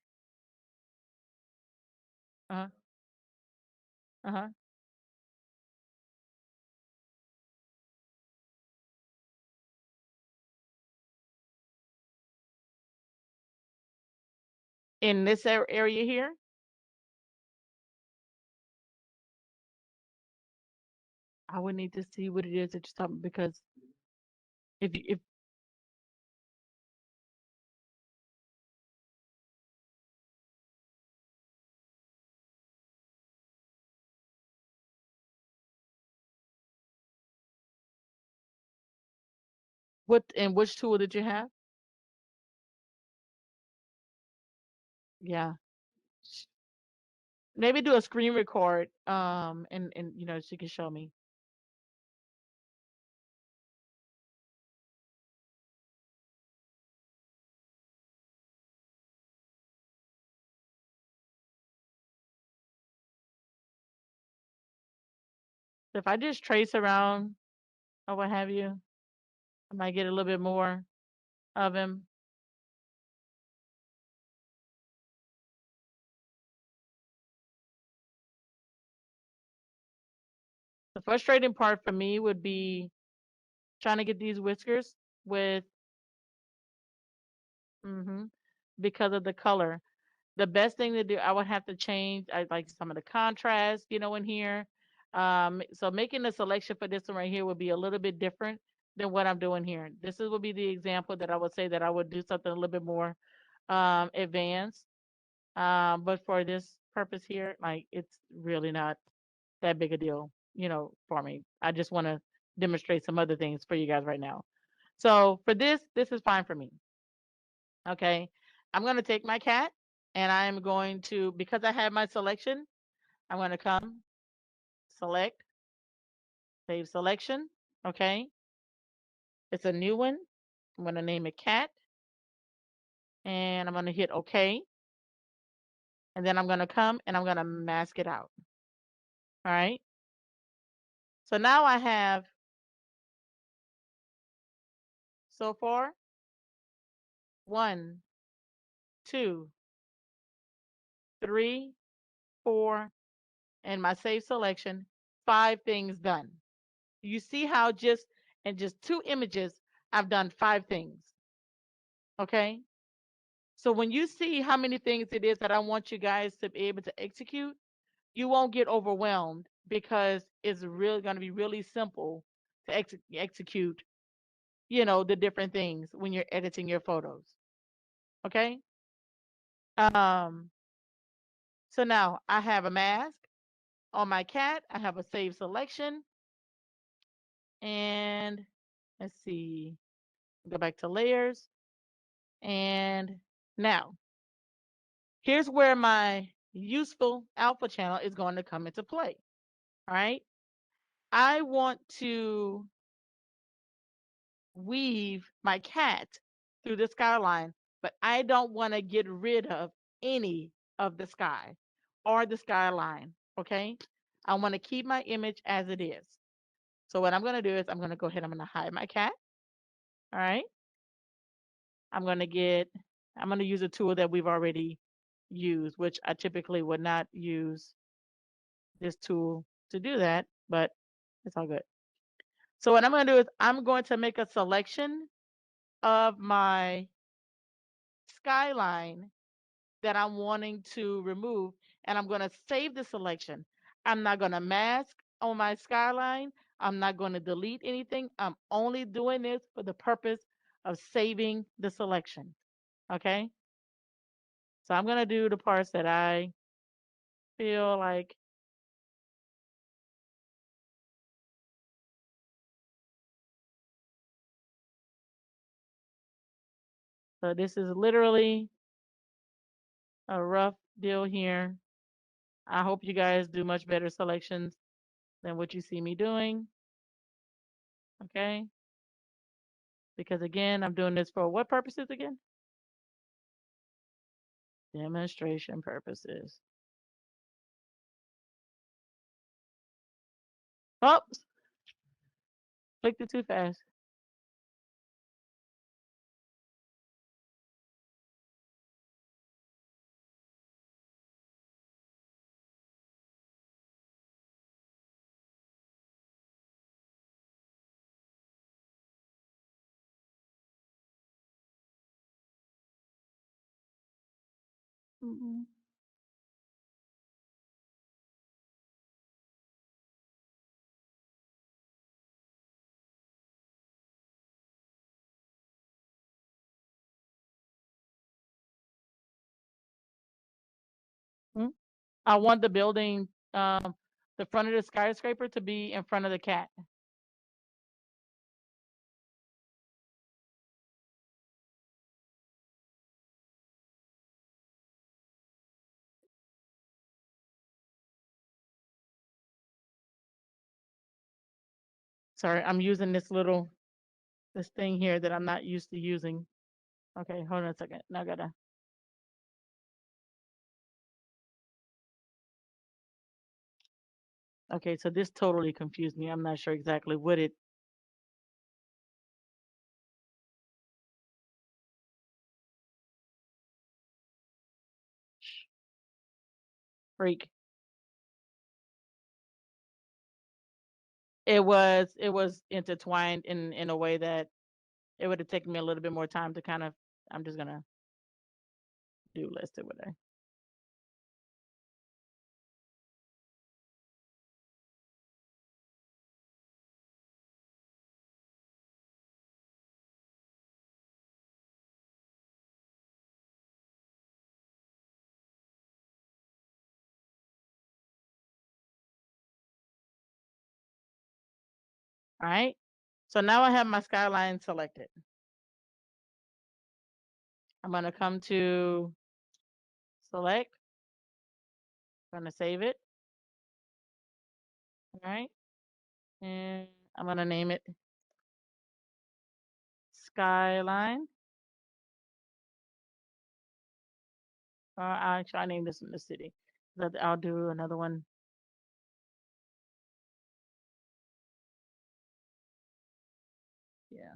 Uh-huh. Uh-huh. In this area here. I would need to see what it is that you're talking, because if what, and which tool did you have? Yeah. Maybe do a screen record, and you know, she can show me. If I just trace around or what have you, I might get a little bit more of him. The frustrating part for me would be trying to get these whiskers with, hmm because of the color. The best thing to do, I would have to change, I like some of the contrast, you know, in here. So making the selection for this one right here would be a little bit different than what I'm doing here. This is would be the example that I would say that I would do something a little bit more advanced. But for this purpose here, like, it's really not that big a deal, you know, for me. I just want to demonstrate some other things for you guys right now. So for this is fine for me. Okay. I'm going to take my cat, and I'm going to, because I have my selection, I'm going to come, select, save selection. Okay. It's a new one. I'm going to name it cat, and I'm going to hit OK. And then I'm going to come and I'm going to mask it out. All right. So now I have, so far, 1, 2, 3, 4, and my save selection, 5 things done. You see how just in just 2 images, I've done 5 things. Okay. So when you see how many things it is that I want you guys to be able to execute, you won't get overwhelmed, because it's really going to be really simple to execute, you know, the different things when you're editing your photos. Okay. Um, so now I have a mask on my cat. I have a save selection, and let's see, go back to layers. And now here's where my useful alpha channel is going to come into play. All right. I want to weave my cat through the skyline, but I don't want to get rid of any of the sky or the skyline. Okay. I want to keep my image as it is. So what I'm going to do is I'm going to go ahead. I'm going to hide my cat. All right. I'm going to use a tool that we've already used, which I typically would not use this tool to do that, but it's all good. So what I'm going to do is I'm going to make a selection of my skyline that I'm wanting to remove, and I'm going to save the selection. I'm not going to mask on my skyline. I'm not going to delete anything. I'm only doing this for the purpose of saving the selection. Okay. So I'm going to do the parts that I feel like. So this is literally a rough deal here. I hope you guys do much better selections than what you see me doing. Okay. Because again, I'm doing this for what purposes again? Demonstration purposes. Oops. Clicked it too fast. Mm-mm. Mm. I want the building, the front of the skyscraper to be in front of the cat. Sorry, I'm using this thing here that I'm not used to using. Okay, hold on a second. Now I gotta. Okay, so this totally confused me. I'm not sure exactly what it. Freak. It was intertwined in a way that it would have taken me a little bit more time to kind of. I'm just gonna do list it with it. All right. So now I have my skyline selected. I'm gonna come to select. I'm gonna save it. All right. And I'm gonna name it Skyline. Actually, I named this in the city. But I'll do another one. Yeah.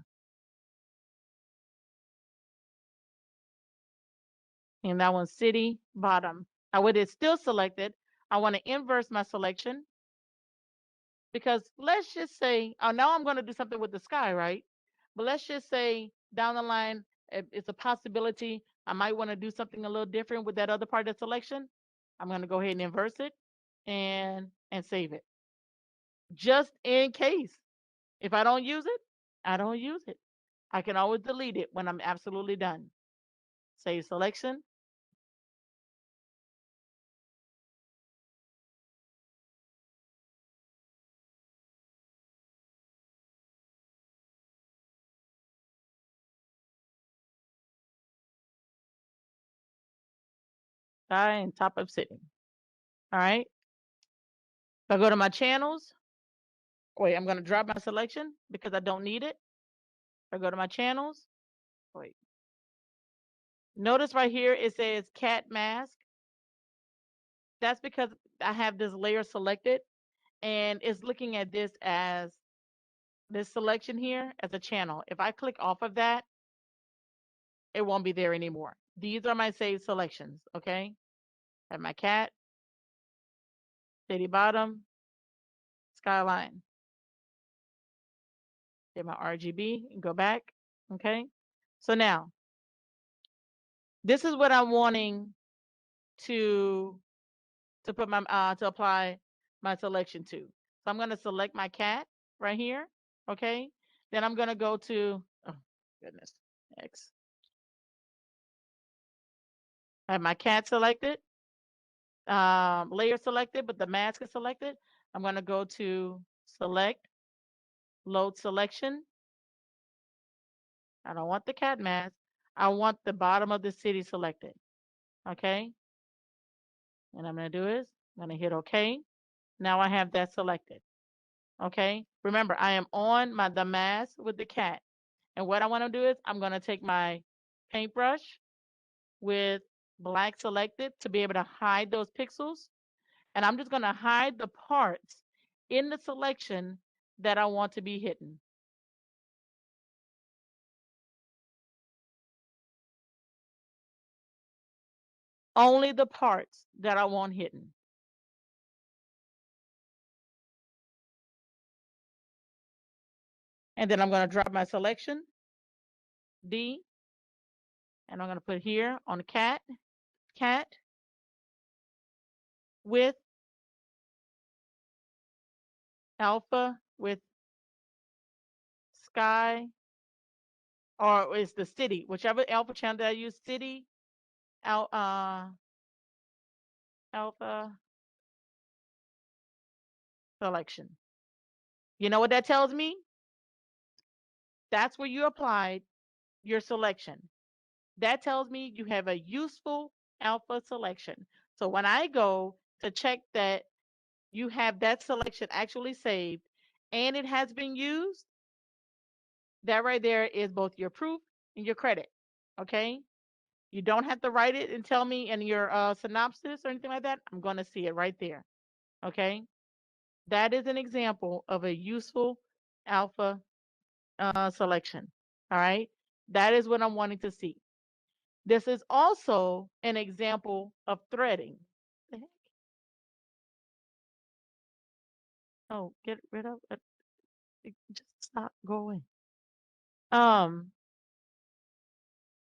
And that one's city bottom. Now, with it still selected, I want to inverse my selection because let's just say, oh, now I'm going to do something with the sky, right? But let's just say down the line, it's a possibility I might want to do something a little different with that other part of the selection. I'm going to go ahead and inverse it and save it. Just in case. If I don't use it, I don't use it. I can always delete it when I'm absolutely done. Save selection. Sky and top of city. All right. If I go to my channels, wait, I'm going to drop my selection because I don't need it. If I go to my channels, wait. Notice right here it says cat mask. That's because I have this layer selected and it's looking at this as this selection here as a channel. If I click off of that, it won't be there anymore. These are my saved selections, okay? I have my cat, city bottom, skyline. Get my RGB and go back, okay? So now, this is what I'm wanting to put my to apply my selection to. So I'm going to select my cat right here, okay? Then I'm going to go to, oh goodness, X. I have my cat selected, layer selected, but the mask is selected. I'm going to go to select, load selection. I don't want the cat mask. I want the bottom of the city selected, okay? And I'm going to do is, I'm going to hit okay. Now I have that selected. Okay. Remember, I am on the mask with the cat. And what I want to do is I'm going to take my paintbrush with black selected to be able to hide those pixels. And I'm just going to hide the parts in the selection that I want to be hidden. Only the parts that I want hidden. And then I'm going to drop my selection, D, and I'm going to put here on cat, with alpha, with sky, or is the city, whichever alpha channel that I use, city, alpha selection. You know what that tells me? That's where you applied your selection. That tells me you have a useful alpha selection. So when I go to check that you have that selection actually saved and it has been used, that right there is both your proof and your credit. Okay? You don't have to write it and tell me in your synopsis or anything like that. I'm going to see it right there. Okay? That is an example of a useful alpha selection. All right? That is what I'm wanting to see. This is also an example of threading. The heck? Oh, get rid of it. Just stop, go away.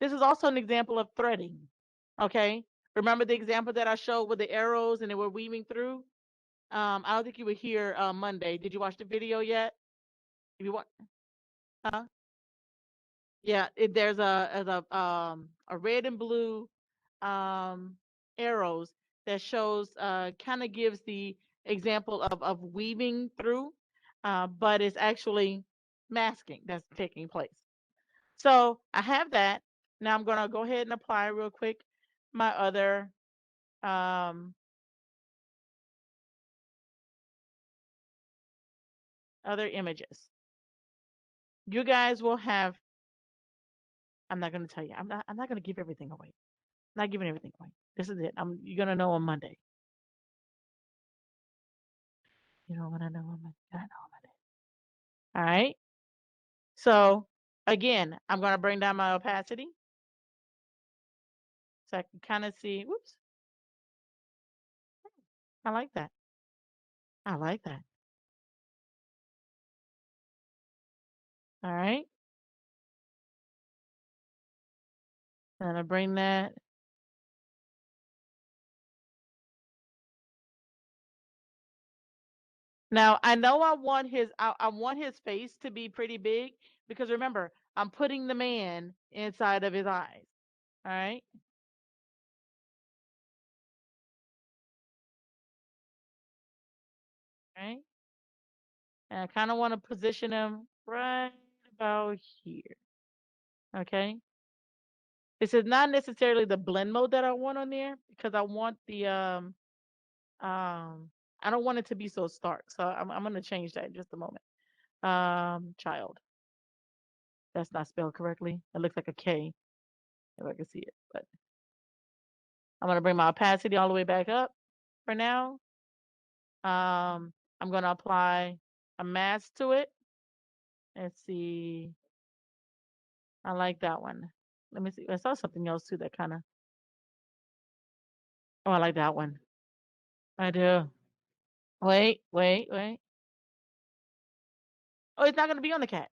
This is also an example of threading. Okay? Remember the example that I showed with the arrows and they were weaving through? I don't think you were here Monday. Did you watch the video yet? If you want, huh? Yeah, there's a red and blue arrows that shows kind of gives the example of weaving through, but it's actually masking that's taking place. So I have that. Now I'm gonna go ahead and apply real quick my other images. You guys will have. I'm not gonna tell you. I'm not gonna give everything away. I'm not giving everything away. This is it. You're gonna know on Monday. You know what I know on Monday. I know on Monday. All right. So again, I'm gonna bring down my opacity so I can kind of see. Whoops. I like that. I like that. All right. I'm gonna bring that. Now I know I want I want his face to be pretty big because remember I'm putting the man inside of his eyes. All right. All right. And I kind of want to position him right about here. Okay. This is not necessarily the blend mode that I want on there because I want the I don't want it to be so stark. So I'm gonna change that in just a moment. Child. That's not spelled correctly. It looks like a K if I can see it. But I'm gonna bring my opacity all the way back up for now. I'm gonna apply a mask to it. Let's see. I like that one. Let me see. I saw something else too that kind of. Oh, I like that one. I do. Wait. Oh, it's not gonna be on the cat.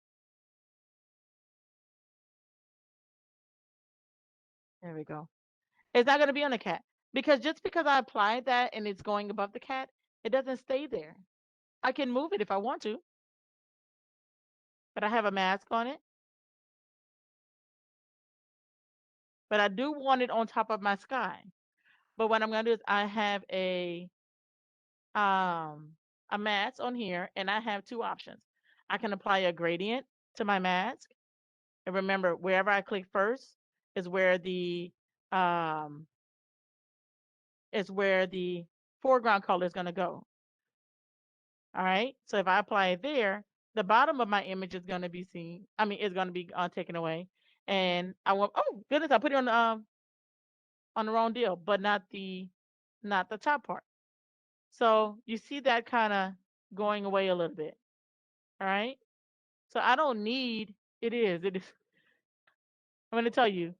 There we go. It's not gonna be on the cat because just because I applied that and it's going above the cat, it doesn't stay there. I can move it if I want to, but I have a mask on it. But I do want it on top of my sky. But what I'm gonna do is I have a mask on here and I have two options. I can apply a gradient to my mask. And remember, wherever I click first is where the foreground color is gonna go. All right. So if I apply it there, the bottom of my image is gonna be seen. I mean, it's gonna be taken away. And I want. Oh goodness! I put it on the on the wrong deal, but not the top part. So you see that kind of going away a little bit. All right. So I don't need it is. I'm gonna tell you,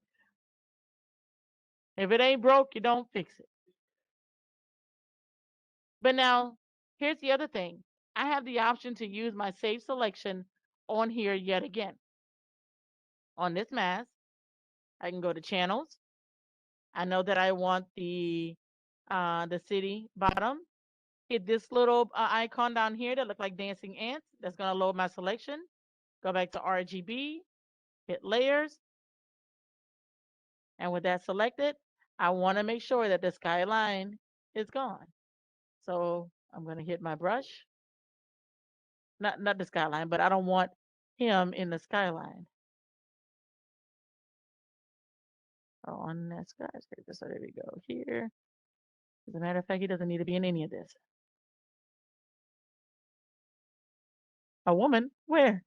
if it ain't broke, you don't fix it. But now here's the other thing. I have the option to use my save selection on here yet again. On this mask, I can go to channels. I know that I want the city bottom. Hit this little icon down here that look like dancing ants. That's gonna load my selection. Go back to RGB, hit layers, and with that selected, I want to make sure that the skyline is gone. So I'm gonna hit my brush. Not the skyline, but I don't want him in the skyline. Oh, on that skyscraper. So there we go. Here. As a matter of fact, he doesn't need to be in any of this. A woman? Where?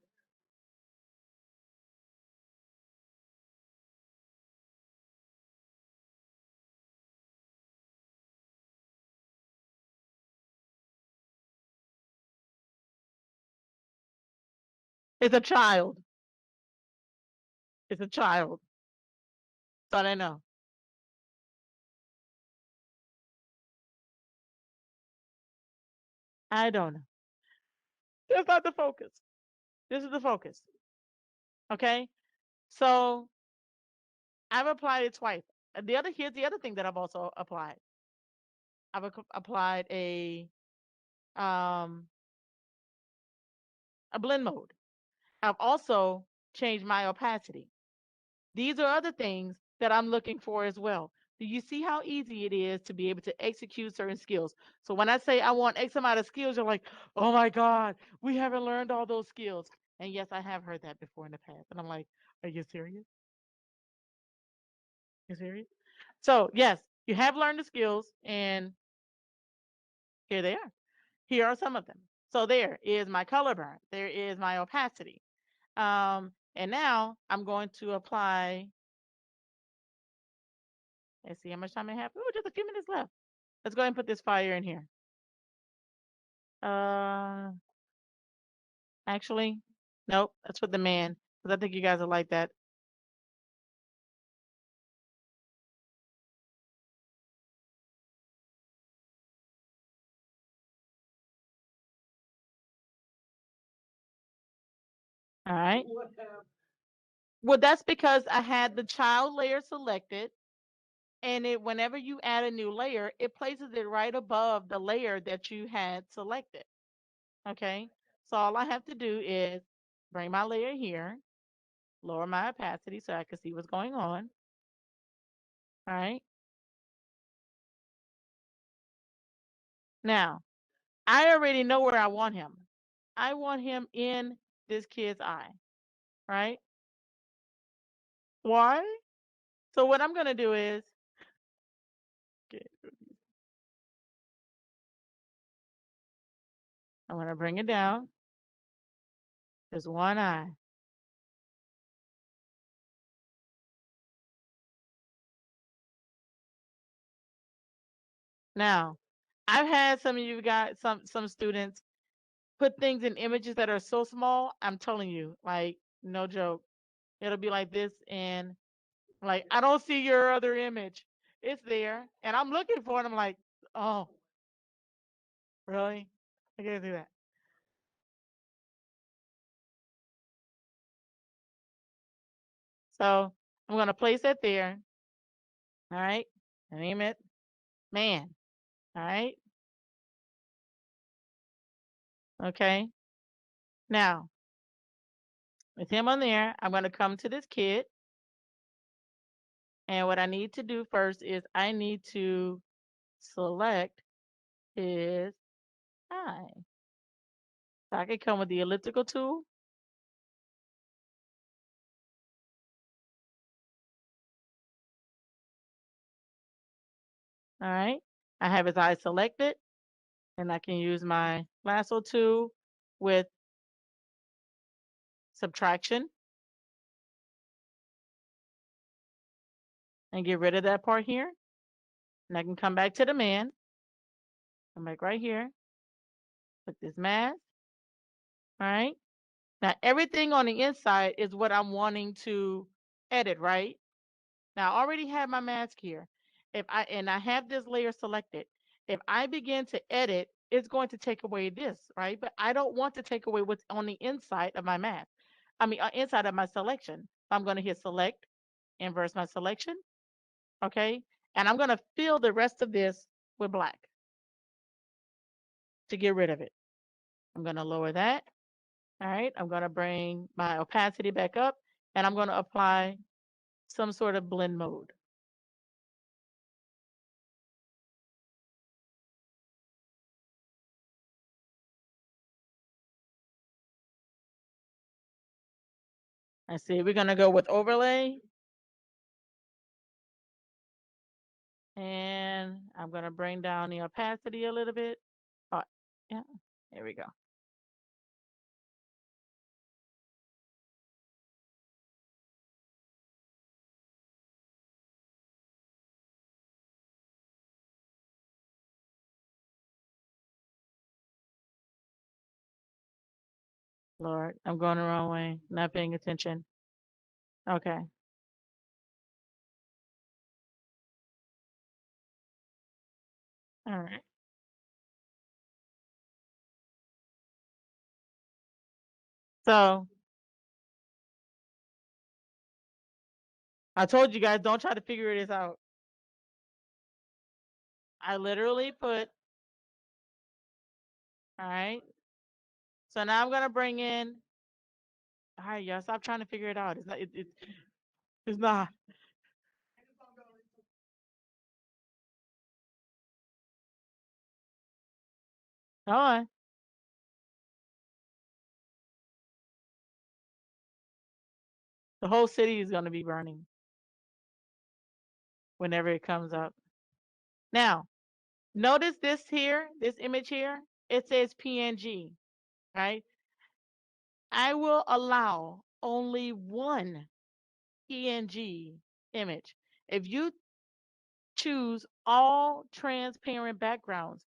It's a child. It's a child. That's all I know. I don't know. That's not the focus. This is the focus. Okay? So I've applied it twice. Here's the other thing that I've also applied. I've applied a blend mode. I've also changed my opacity. These are other things that I'm looking for as well. Do you see how easy it is to be able to execute certain skills? So when I say I want X amount of skills, you're like, oh my God, we haven't learned all those skills. And yes, I have heard that before in the past. And I'm like, are you serious? You serious? So yes, you have learned the skills, and here they are. Here are some of them. So there is my color burn. There is my opacity. And now I'm going to apply. Let's see how much time I have. Oh, just a few minutes left. Let's go ahead and put this fire in here. Actually, nope. Let's put the man, because I think you guys will like that. All right. Well, that's because I had the child layer selected, and whenever you add a new layer, it places it right above the layer that you had selected. Okay. So all I have to do is bring my layer here, lower my opacity so I can see what's going on. All right. Now, I already know where I want him. I want him in this kid's eye, right? Why? So what I'm going to do is, okay, I'm going to bring it down. There's one eye. Now, I've had some of you guys, some students put things in images that are so small. I'm telling you, like, no joke. It'll be like this, and like, I don't see your other image. It's there, and I'm looking for it. I'm like, oh, really? I can't do that. So I'm gonna place it there. All right. Name it man. All right. Okay. Now, with him on there, I'm gonna come to this kid. And what I need to do first is I need to select his eye. So I can come with the elliptical tool. All right. I have his eye selected, and I can use my lasso tool with subtraction. and get rid of that part here. And I can come back to the man. Come back right here. Put this mask. All right. Now everything on the inside is what I'm wanting to edit, right? Now I already have my mask here. I have this layer selected. If I begin to edit, it's going to take away this, right? But I don't want to take away what's on the inside of my mask. I mean, inside of my selection. I'm going to hit select, inverse my selection, okay? And I'm going to fill the rest of this with black to get rid of it. I'm going to lower that. All right, I'm going to bring my opacity back up, and I'm going to apply some sort of blend mode. I see, we're going to go with overlay. And I'm going to bring down the opacity a little bit. Oh, yeah, there we go. Lord, I'm going the wrong way, not paying attention. Okay. All right. So I told you guys, don't try to figure this out. I literally put, all right. So now I'm going to bring in, all right, y'all, stop trying to figure it out. It's not, it's not. Hold on. The whole city is going to be burning whenever it comes up. Now, notice this here, this image here, it says PNG, right? I will allow only one PNG image. If you choose all transparent backgrounds,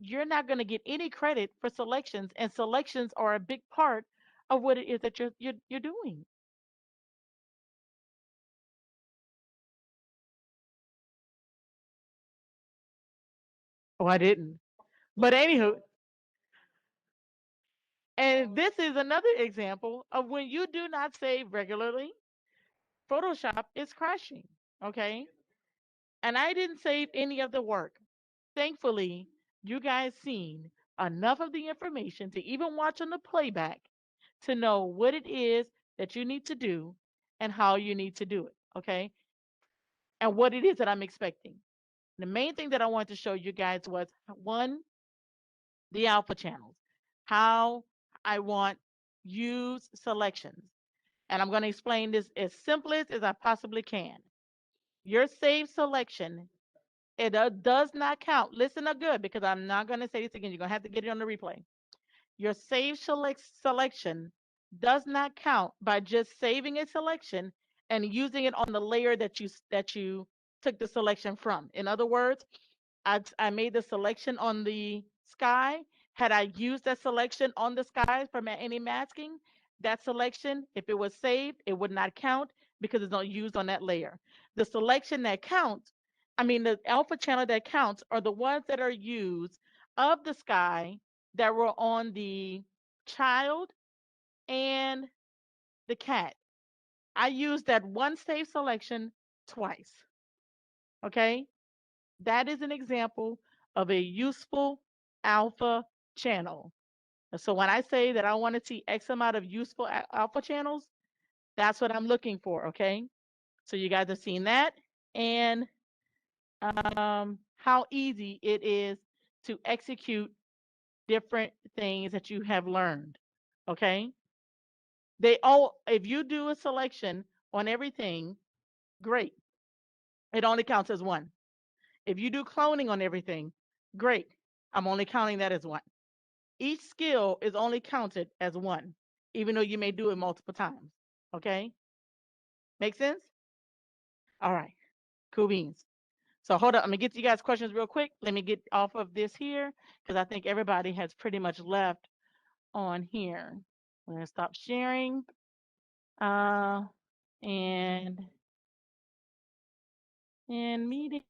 you're not going to get any credit for selections, and selections are a big part of what it is that you're doing. Oh, I didn't. But anywho, and this is another example of when you do not save regularly, Photoshop is crashing, okay? And I didn't save any of the work. Thankfully, you guys seen enough of the information to even watch on the playback to know what it is that you need to do and how you need to do it, okay? And what it is that I'm expecting. The main thing that I wanted to show you guys was one, the alpha channels, how I want use selections. And I'm going to explain this as simplest as I possibly can. Your saved selection, it does not count. Listen up good, because I'm not going to say this again. You're going to have to get it on the replay. Your saved selection does not count by just saving a selection and using it on the layer that you took the selection from. In other words, I made the selection on the sky. Had I used that selection on the sky for any masking, that selection, if it was saved, it would not count because it's not used on that layer. The selection that counts, I mean, the alpha channel that counts are the ones that are used of the sky that were on the child and the cat. I used that one save selection twice. Okay? That is an example of a useful alpha channel. So when I say that I want to see X amount of useful alpha channels, that's what I'm looking for, okay? So you guys have seen that, and how easy it is to execute different things that you have learned, okay? If you do a selection on everything, great. It only counts as one. If you do cloning on everything, great. I'm only counting that as one. Each skill is only counted as one, even though you may do it multiple times. Okay? Make sense? All right. Cool beans. So hold up. I'm gonna get to you guys questions real quick. Let me get off of this here because I think everybody has pretty much left on here. I'm gonna stop sharing. And meeting.